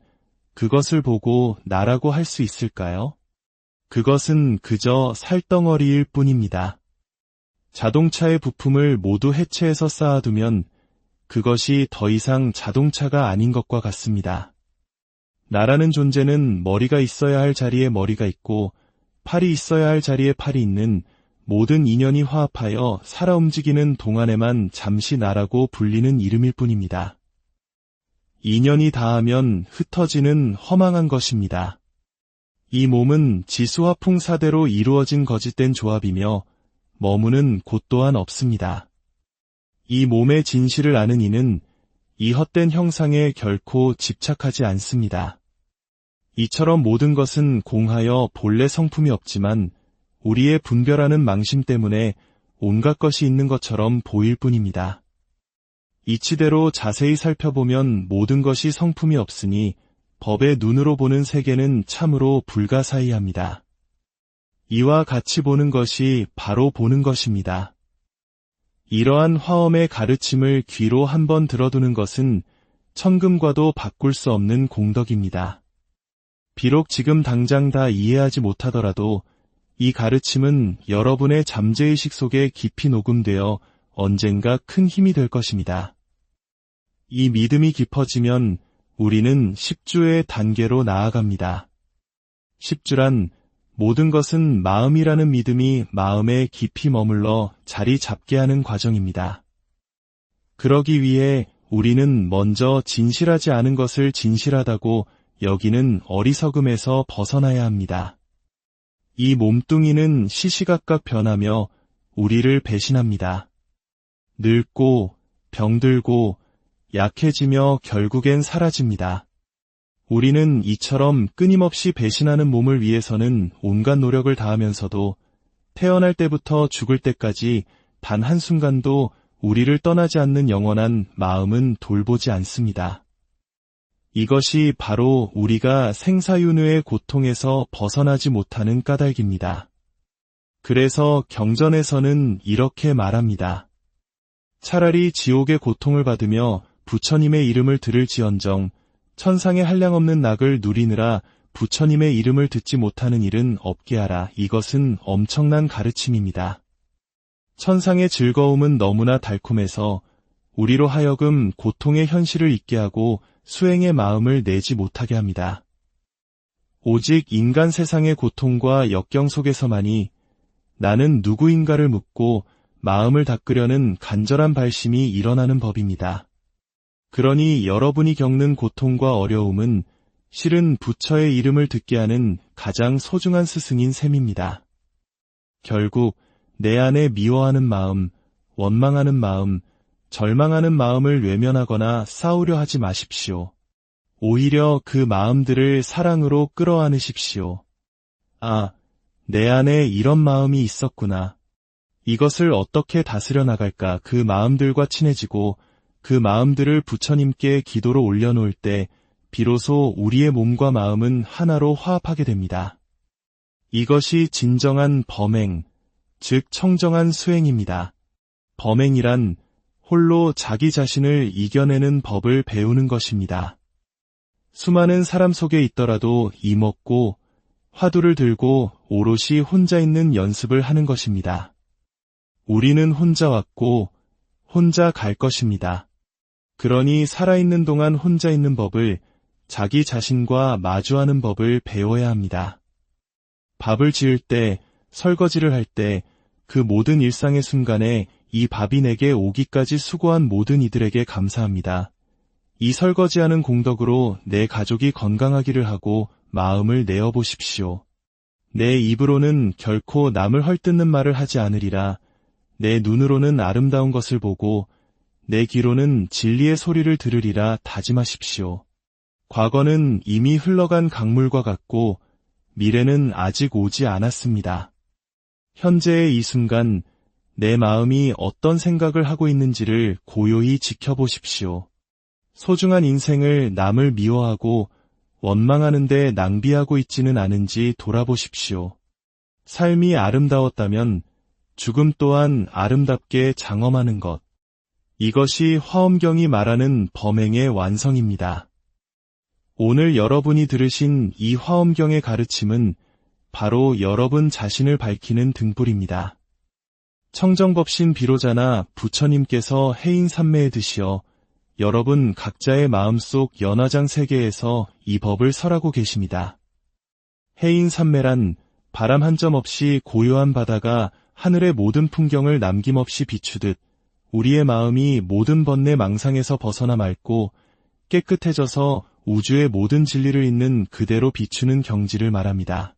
그것을 보고 나라고 할 수 있을까요? 그것은 그저 살덩어리일 뿐입니다. 자동차의 부품을 모두 해체해서 쌓아두면 그것이 더 이상 자동차가 아닌 것과 같습니다. 나라는 존재는 머리가 있어야 할 자리에 머리가 있고 팔이 있어야 할 자리에 팔이 있는 모든 인연이 화합하여 살아 움직이는 동안에만 잠시 나라고 불리는 이름일 뿐입니다. 인연이 다하면 흩어지는 허망한 것입니다. 이 몸은 지수화풍사대로 이루어진 거짓된 조합이며 머무는 곳 또한 없습니다. 이 몸의 진실을 아는 이는 이 헛된 형상에 결코 집착하지 않습니다. 이처럼 모든 것은 공하여 본래 성품이 없지만 우리의 분별하는 망심 때문에 온갖 것이 있는 것처럼 보일 뿐입니다. 이치대로 자세히 살펴보면 모든 것이 성품이 없으니 법의 눈으로 보는 세계는 참으로 불가사의합니다. 이와 같이 보는 것이 바로 보는 것입니다. 이러한 화엄의 가르침을 귀로 한번 들어두는 것은 천금과도 바꿀 수 없는 공덕입니다. 비록 지금 당장 다 이해하지 못하더라도 이 가르침은 여러분의 잠재의식 속에 깊이 녹음되어 언젠가 큰 힘이 될 것입니다. 이 믿음이 깊어지면 우리는 10주의 단계로 나아갑니다. 10주란 모든 것은 마음이라는 믿음이 마음에 깊이 머물러 자리 잡게 하는 과정입니다. 그러기 위해 우리는 먼저 진실하지 않은 것을 진실하다고 여기는 어리석음에서 벗어나야 합니다. 이 몸뚱이는 시시각각 변하며 우리를 배신합니다. 늙고 병들고 약해지며 결국엔 사라집니다. 우리는 이처럼 끊임없이 배신하는 몸을 위해서는 온갖 노력을 다하면서도 태어날 때부터 죽을 때까지 단 한순간도 우리를 떠나지 않는 영원한 마음은 돌보지 않습니다. 이것이 바로 우리가 생사윤회의 고통에서 벗어나지 못하는 까닭입니다. 그래서 경전에서는 이렇게 말합니다. 차라리 지옥의 고통을 받으며 부처님의 이름을 들을지언정 천상의 한량없는 낙을 누리느라 부처님의 이름을 듣지 못하는 일은 없게 하라. 이것은 엄청난 가르침입니다. 천상의 즐거움은 너무나 달콤해서 우리로 하여금 고통의 현실을 잊게 하고 수행의 마음을 내지 못하게 합니다. 오직 인간 세상의 고통과 역경 속에서만이 나는 누구인가를 묻고 마음을 닦으려는 간절한 발심이 일어나는 법입니다. 그러니 여러분이 겪는 고통과 어려움은 실은 부처의 이름을 듣게 하는 가장 소중한 스승인 셈입니다. 결국 내 안에 미워하는 마음, 원망하는 마음, 절망하는 마음을 외면하거나 싸우려 하지 마십시오. 오히려 그 마음들을 사랑으로 끌어안으십시오. 아, 내 안에 이런 마음이 있었구나. 이것을 어떻게 다스려 나갈까. 그 마음들과 친해지고 그 마음들을 부처님께 기도로 올려놓을 때 비로소 우리의 몸과 마음은 하나로 화합하게 됩니다. 이것이 진정한 범행, 즉 청정한 수행입니다. 범행이란 홀로 자기 자신을 이겨내는 법을 배우는 것입니다. 수많은 사람 속에 있더라도 이먹고 화두를 들고 오롯이 혼자 있는 연습을 하는 것입니다. 우리는 혼자 왔고 혼자 갈 것입니다. 그러니 살아있는 동안 혼자 있는 법을, 자기 자신과 마주하는 법을 배워야 합니다. 밥을 지을 때, 설거지를 할 때, 그 모든 일상의 순간에 이 밥이 내게 오기까지 수고한 모든 이들에게 감사합니다. 이 설거지하는 공덕으로 내 가족이 건강하기를 하고 마음을 내어 보십시오. 내 입으로는 결코 남을 헐뜯는 말을 하지 않으리라. 내 눈으로는 아름다운 것을 보고 내 귀로는 진리의 소리를 들으리라 다짐하십시오. 과거는 이미 흘러간 강물과 같고 미래는 아직 오지 않았습니다. 현재의 이 순간 내 마음이 어떤 생각을 하고 있는지를 고요히 지켜보십시오. 소중한 인생을 남을 미워하고 원망하는 데 낭비하고 있지는 않은지 돌아보십시오. 삶이 아름다웠다면 죽음 또한 아름답게 장엄하는 것. 이것이 화엄경이 말하는 범행의 완성입니다. 오늘 여러분이 들으신 이 화엄경의 가르침은 바로 여러분 자신을 밝히는 등불입니다. 청정법신 비로자나 부처님께서 해인 삼매에 드시어 여러분 각자의 마음속 연화장 세계에서 이 법을 설하고 계십니다. 해인 삼매란 바람 한 점 없이 고요한 바다가 하늘의 모든 풍경을 남김없이 비추듯 우리의 마음이 모든 번뇌 망상에서 벗어나 맑고 깨끗해져서 우주의 모든 진리를 잇는 그대로 비추는 경지를 말합니다.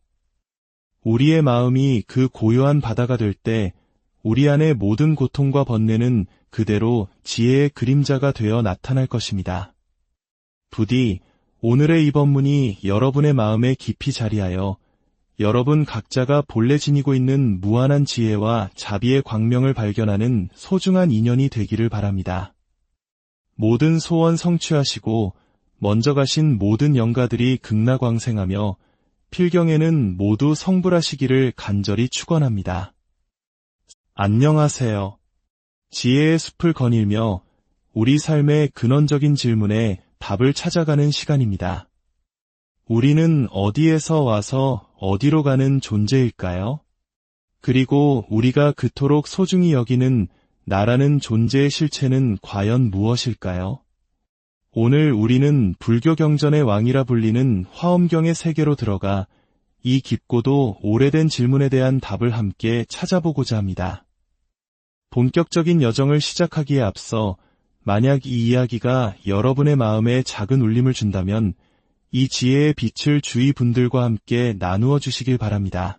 우리의 마음이 그 고요한 바다가 될 때 우리 안의 모든 고통과 번뇌는 그대로 지혜의 그림자가 되어 나타날 것입니다. 부디 오늘의 이 법문이 여러분의 마음에 깊이 자리하여 여러분 각자가 본래 지니고 있는 무한한 지혜와 자비의 광명을 발견하는 소중한 인연이 되기를 바랍니다. 모든 소원 성취하시고 먼저 가신 모든 영가들이 극락광생하며 필경에는 모두 성불하시기를 간절히 축원합니다. 안녕하세요. 지혜의 숲을 거닐며 우리 삶의 근원적인 질문에 답을 찾아가는 시간입니다. 우리는 어디에서 와서 어디로 가는 존재일까요? 그리고 우리가 그토록 소중히 여기는 나라는 존재의 실체는 과연 무엇일까요? 오늘 우리는 불교 경전의 왕이라 불리는 화엄경의 세계로 들어가 이 깊고도 오래된 질문에 대한 답을 함께 찾아보고자 합니다. 본격적인 여정을 시작하기에 앞서 만약 이 이야기가 여러분의 마음에 작은 울림을 준다면 이 지혜의 빛을 주위 분들과 함께 나누어 주시길 바랍니다.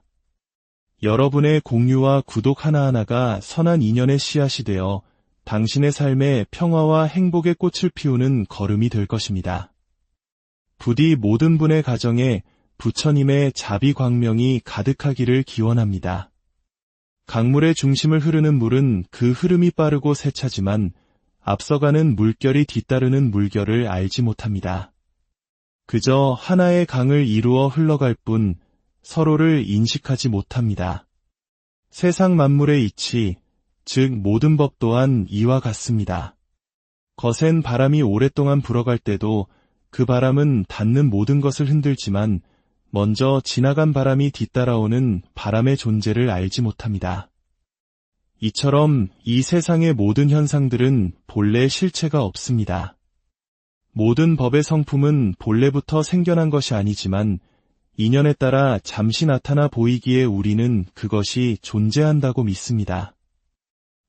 여러분의 공유와 구독 하나하나가 선한 인연의 씨앗이 되어 당신의 삶에 평화와 행복의 꽃을 피우는 걸음이 될 것입니다. 부디 모든 분의 가정에 부처님의 자비 광명이 가득하기를 기원합니다. 강물의 중심을 흐르는 물은 그 흐름이 빠르고 세차지만 앞서가는 물결이 뒤따르는 물결을 알지 못합니다. 그저 하나의 강을 이루어 흘러갈 뿐 서로를 인식하지 못합니다. 세상 만물의 이치, 즉 모든 법 또한 이와 같습니다. 거센 바람이 오랫동안 불어갈 때도 그 바람은 닿는 모든 것을 흔들지만 먼저 지나간 바람이 뒤따라오는 바람의 존재를 알지 못합니다. 이처럼 이 세상의 모든 현상들은 본래 실체가 없습니다. 모든 법의 성품은 본래부터 생겨난 것이 아니지만 인연에 따라 잠시 나타나 보이기에 우리는 그것이 존재한다고 믿습니다.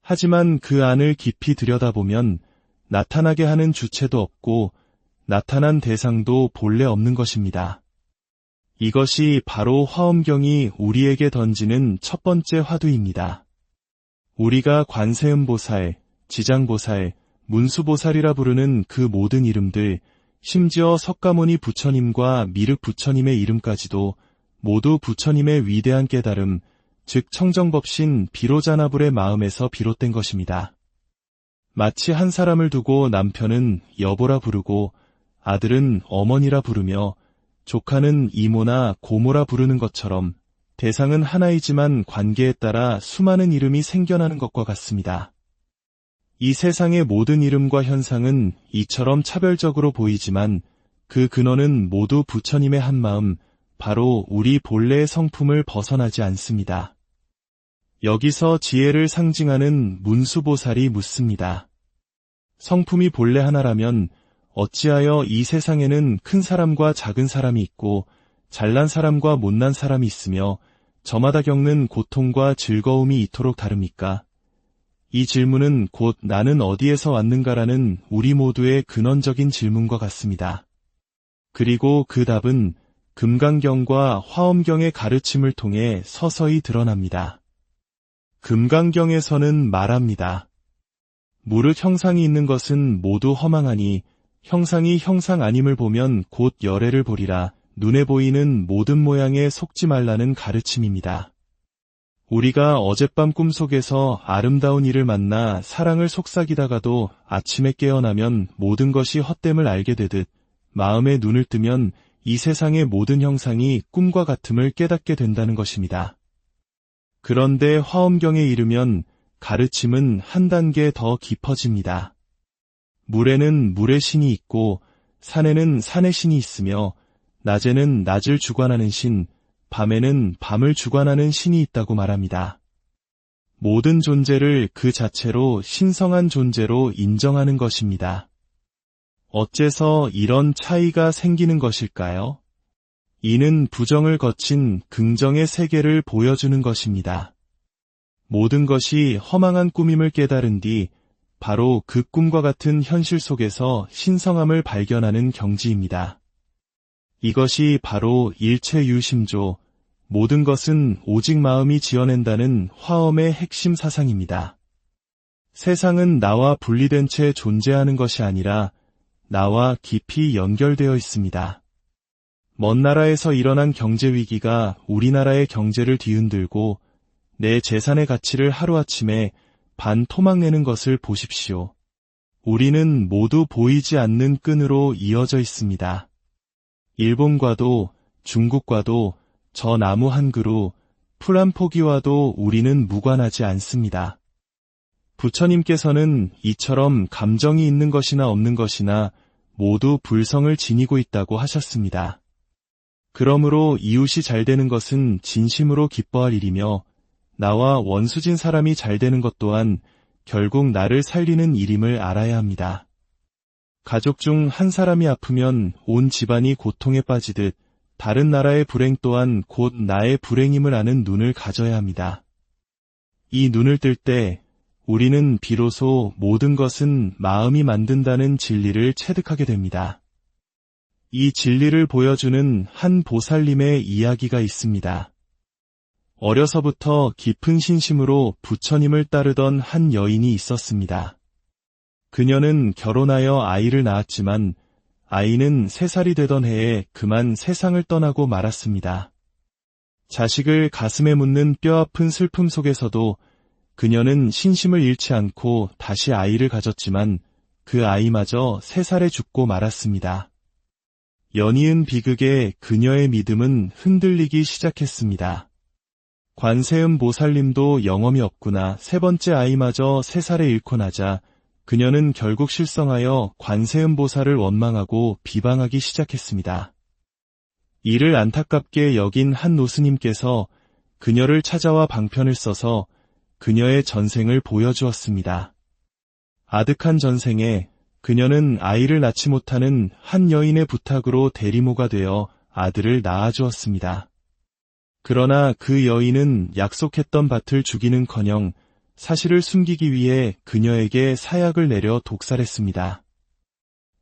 하지만 그 안을 깊이 들여다보면 나타나게 하는 주체도 없고 나타난 대상도 본래 없는 것입니다. 이것이 바로 화엄경이 우리에게 던지는 첫 번째 화두입니다. 우리가 관세음보살, 지장보살, 문수보살이라 부르는 그 모든 이름들, 심지어 석가모니 부처님과 미륵 부처님의 이름까지도 모두 부처님의 위대한 깨달음, 즉 청정법신 비로자나불의 마음에서 비롯된 것입니다. 마치 한 사람을 두고 남편은 여보라 부르고 아들은 어머니라 부르며 조카는 이모나 고모라 부르는 것처럼 대상은 하나이지만 관계에 따라 수많은 이름이 생겨나는 것과 같습니다. 이 세상의 모든 이름과 현상은 이처럼 차별적으로 보이지만 그 근원은 모두 부처님의 한마음, 바로 우리 본래의 성품을 벗어나지 않습니다. 여기서 지혜를 상징하는 문수보살이 묻습니다. 성품이 본래 하나라면 어찌하여 이 세상에는 큰 사람과 작은 사람이 있고 잘난 사람과 못난 사람이 있으며 저마다 겪는 고통과 즐거움이 이토록 다릅니까? 이 질문은 곧 나는 어디에서 왔는가라는 우리 모두의 근원적인 질문과 같습니다. 그리고 그 답은 금강경과 화엄경의 가르침을 통해 서서히 드러납니다. 금강경에서는 말합니다. 무릇 형상이 있는 것은 모두 허망하니 형상이 형상 아님을 보면 곧 열애를 보리라. 눈에 보이는 모든 모양에 속지 말라는 가르침입니다. 우리가 어젯밤 꿈속에서 아름다운 이를 만나 사랑을 속삭이다가도 아침에 깨어나면 모든 것이 헛됨을 알게 되듯 마음의 눈을 뜨면 이 세상의 모든 형상이 꿈과 같음을 깨닫게 된다는 것입니다. 그런데 화엄경에 이르면 가르침은 한 단계 더 깊어집니다. 물에는 물의 신이 있고 산에는 산의 신이 있으며 낮에는 낮을 주관하는 신, 밤에는 밤을 주관하는 신이 있다고 말합니다. 모든 존재를 그 자체로 신성한 존재로 인정하는 것입니다. 어째서 이런 차이가 생기는 것일까요? 이는 부정을 거친 긍정의 세계를 보여주는 것입니다. 모든 것이 허망한 꿈임을 깨달은 뒤 바로 그 꿈과 같은 현실 속에서 신성함을 발견하는 경지입니다. 이것이 바로 일체유심조, 모든 것은 오직 마음이 지어낸다는 화엄의 핵심 사상입니다. 세상은 나와 분리된 채 존재하는 것이 아니라 나와 깊이 연결되어 있습니다. 먼 나라에서 일어난 경제위기가 우리나라의 경제를 뒤흔들고 내 재산의 가치를 하루아침에 반 토막내는 것을 보십시오. 우리는 모두 보이지 않는 끈으로 이어져 있습니다. 일본과도 중국과도 저 나무 한 그루, 풀 한 포기와도 우리는 무관하지 않습니다. 부처님께서는 이처럼 감정이 있는 것이나 없는 것이나 모두 불성을 지니고 있다고 하셨습니다. 그러므로 이웃이 잘 되는 것은 진심으로 기뻐할 일이며 나와 원수진 사람이 잘 되는 것 또한 결국 나를 살리는 일임을 알아야 합니다. 가족 중 한 사람이 아프면 온 집안이 고통에 빠지듯 다른 나라의 불행 또한 곧 나의 불행임을 아는 눈을 가져야 합니다. 이 눈을 뜰 때 우리는 비로소 모든 것은 마음이 만든다는 진리를 체득하게 됩니다. 이 진리를 보여주는 한 보살님의 이야기가 있습니다. 어려서부터 깊은 신심으로 부처님을 따르던 한 여인이 있었습니다. 그녀는 결혼하여 아이를 낳았지만 아이는 3살이 되던 해에 그만 세상을 떠나고 말았습니다. 자식을 가슴에 묻는 뼈아픈 슬픔 속에서도 그녀는 신심을 잃지 않고 다시 아이를 가졌지만 그 아이마저 3살에 죽고 말았습니다. 연이은 비극에 그녀의 믿음은 흔들리기 시작했습니다. 관세음 보살님도 영험이 없구나. 3번째 아이마저 3살에 잃고 나자 그녀는 결국 실성하여 관세음 보살을 원망하고 비방하기 시작했습니다. 이를 안타깝게 여긴 한 노스님께서 그녀를 찾아와 방편을 써서 그녀의 전생을 보여주었습니다. 아득한 전생에 그녀는 아이를 낳지 못하는 한 여인의 부탁으로 대리모가 되어 아들을 낳아주었습니다. 그러나 그 여인은 약속했던 밭을 주기는커녕 사실을 숨기기 위해 그녀에게 사약을 내려 독살했습니다.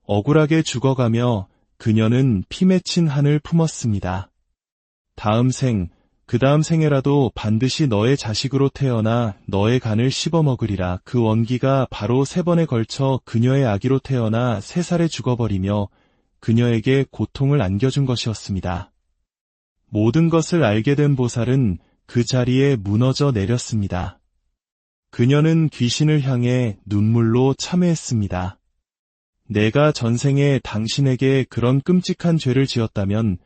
억울하게 죽어가며 그녀는 피 맺힌 한을 품었습니다. 다음 생, 그 다음 생에라도 반드시 너의 자식으로 태어나 너의 간을 씹어먹으리라. 그 원기가 바로 3번에 걸쳐 그녀의 아기로 태어나 3살에 죽어버리며 그녀에게 고통을 안겨준 것이었습니다. 모든 것을 알게 된 보살은 그 자리에 무너져 내렸습니다. 그녀는 귀신을 향해 눈물로 참회했습니다. 내가 전생에 당신에게 그런 끔찍한 죄를 지었다면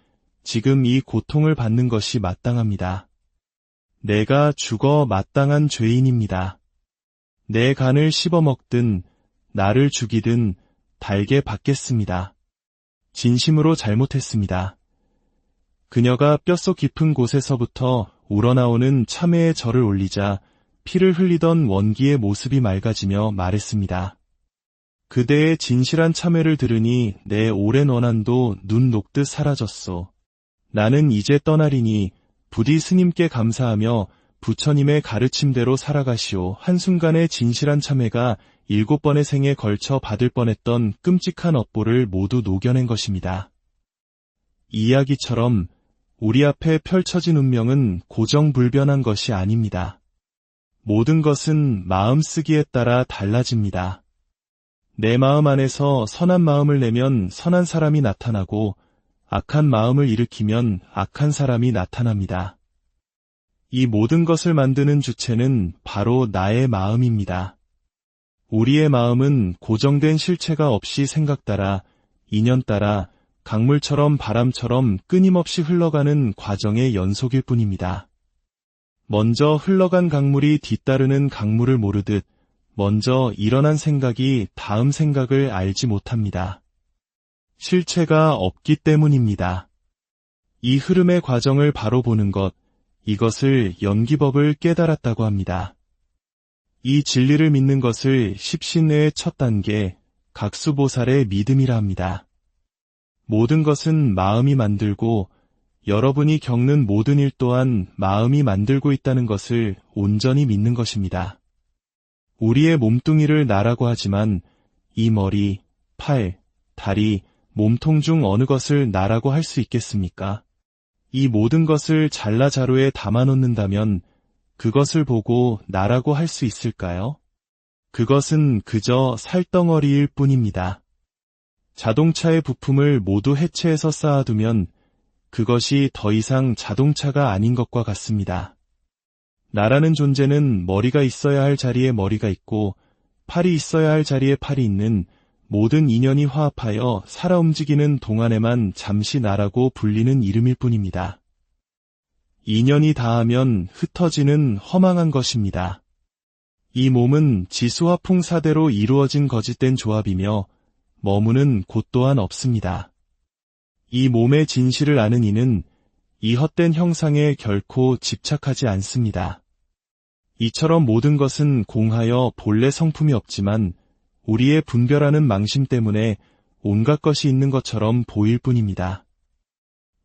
지금 이 고통을 받는 것이 마땅합니다. 내가 죽어 마땅한 죄인입니다. 내 간을 씹어먹든 나를 죽이든 달게 받겠습니다. 진심으로 잘못했습니다. 그녀가 뼛속 깊은 곳에서부터 우러나오는 참회의 절을 올리자 피를 흘리던 원기의 모습이 맑아지며 말했습니다. 그대의 진실한 참회를 들으니 내 오랜 원한도 눈 녹듯 사라졌소. 나는 이제 떠나리니 부디 스님께 감사하며 부처님의 가르침대로 살아가시오. 한순간의 진실한 참회가 7번의 생에 걸쳐 받을 뻔했던 끔찍한 업보를 모두 녹여낸 것입니다. 이 이야기처럼 우리 앞에 펼쳐진 운명은 고정불변한 것이 아닙니다. 모든 것은 마음쓰기에 따라 달라집니다. 내 마음 안에서 선한 마음을 내면 선한 사람이 나타나고 악한 마음을 일으키면 악한 사람이 나타납니다. 이 모든 것을 만드는 주체는 바로 나의 마음입니다. 우리의 마음은 고정된 실체가 없이 생각 따라, 인연 따라, 강물처럼 바람처럼 끊임없이 흘러가는 과정의 연속일 뿐입니다. 먼저 흘러간 강물이 뒤따르는 강물을 모르듯 먼저 일어난 생각이 다음 생각을 알지 못합니다. 실체가 없기 때문입니다. 이 흐름의 과정을 바로 보는 것, 이것을 연기법을 깨달았다고 합니다. 이 진리를 믿는 것을 십신뇌의 첫 단계, 각수보살의 믿음이라 합니다. 모든 것은 마음이 만들고 여러분이 겪는 모든 일 또한 마음이 만들고 있다는 것을 온전히 믿는 것입니다. 우리의 몸뚱이를 나라고 하지만 이 머리, 팔, 다리, 몸통 중 어느 것을 나라고 할 수 있겠습니까? 이 모든 것을 잘라 자루에 담아놓는다면 그것을 보고 나라고 할 수 있을까요? 그것은 그저 살덩어리일 뿐입니다. 자동차의 부품을 모두 해체해서 쌓아두면 그것이 더 이상 자동차가 아닌 것과 같습니다. 나라는 존재는 머리가 있어야 할 자리에 머리가 있고 팔이 있어야 할 자리에 팔이 있는 모든 인연이 화합하여 살아 움직이는 동안에만 잠시 나라고 불리는 이름일 뿐입니다. 인연이 다하면 흩어지는 허망한 것입니다. 이 몸은 지수화풍사대로 이루어진 거짓된 조합이며 머무는 곳 또한 없습니다. 이 몸의 진실을 아는 이는 이 헛된 형상에 결코 집착하지 않습니다. 이처럼 모든 것은 공하여 본래 성품이 없지만 우리의 분별하는 망심 때문에 온갖 것이 있는 것처럼 보일 뿐입니다.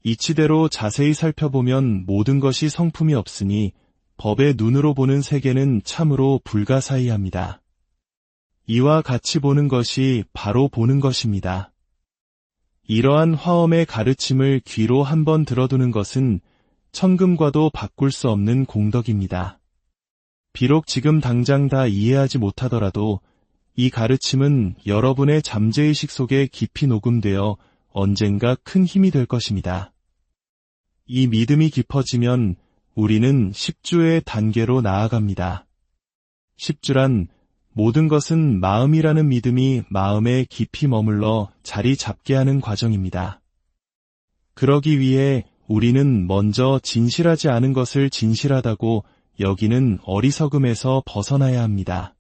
이치대로 자세히 살펴보면 모든 것이 성품이 없으니 법의 눈으로 보는 세계는 참으로 불가사의합니다. 이와 같이 보는 것이 바로 보는 것입니다. 이러한 화엄의 가르침을 귀로 한번 들어두는 것은 천금과도 바꿀 수 없는 공덕입니다. 비록 지금 당장 다 이해하지 못하더라도 이 가르침은 여러분의 잠재의식 속에 깊이 녹음되어 언젠가 큰 힘이 될 것입니다. 이 믿음이 깊어지면 우리는 10주의 단계로 나아갑니다. 10주란 모든 것은 마음이라는 믿음이 마음에 깊이 머물러 자리 잡게 하는 과정입니다. 그러기 위해 우리는 먼저 진실하지 않은 것을 진실하다고 여기는 어리석음에서 벗어나야 합니다.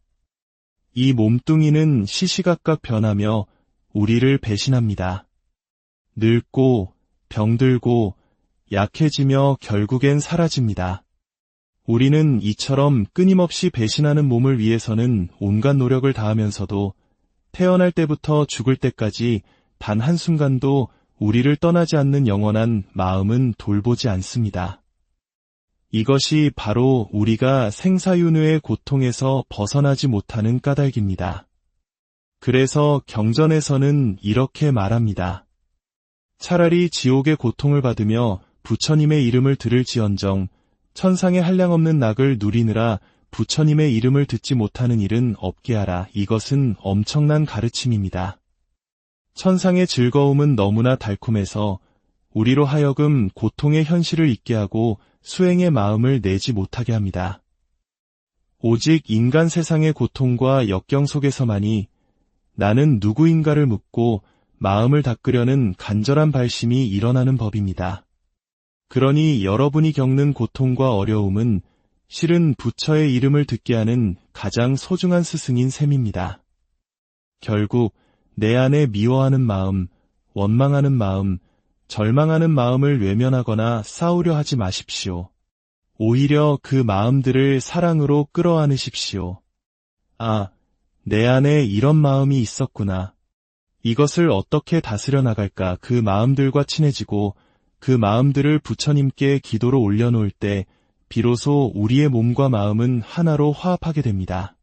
이 몸뚱이는 시시각각 변하며 우리를 배신합니다. 늙고 병들고 약해지며 결국엔 사라집니다. 우리는 이처럼 끊임없이 배신하는 몸을 위해서는 온갖 노력을 다하면서도 태어날 때부터 죽을 때까지 단 한순간도 우리를 떠나지 않는 영원한 마음은 돌보지 않습니다. 이것이 바로 우리가 생사윤회의 고통에서 벗어나지 못하는 까닭입니다. 그래서 경전에서는 이렇게 말합니다. 차라리 지옥의 고통을 받으며 부처님의 이름을 들을지언정 천상의 한량없는 낙을 누리느라 부처님의 이름을 듣지 못하는 일은 없게 하라. 이것은 엄청난 가르침입니다. 천상의 즐거움은 너무나 달콤해서 우리로 하여금 고통의 현실을 잊게 하고 수행의 마음을 내지 못하게 합니다. 오직 인간 세상의 고통과 역경 속에서만이 나는 누구인가를 묻고 마음을 닦으려는 간절한 발심이 일어나는 법입니다. 그러니 여러분이 겪는 고통과 어려움은 실은 부처의 이름을 듣게 하는 가장 소중한 스승인 셈입니다. 결국 내 안에 미워하는 마음, 원망하는 마음, 절망하는 마음을 외면하거나 싸우려 하지 마십시오. 오히려 그 마음들을 사랑으로 끌어안으십시오. 아, 내 안에 이런 마음이 있었구나. 이것을 어떻게 다스려 나갈까. 그 마음들과 친해지고 그 마음들을 부처님께 기도로 올려놓을 때 비로소 우리의 몸과 마음은 하나로 화합하게 됩니다.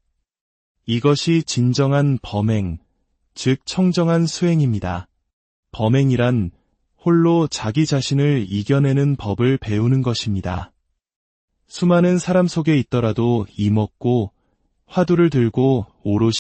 이것이 진정한 범행, 즉 청정한 수행입니다. 범행이란 홀로 자기 자신을 이겨내는 법을 배우는 것입니다. 수많은 사람 속에 있더라도 이먹고 화두를 들고 오롯이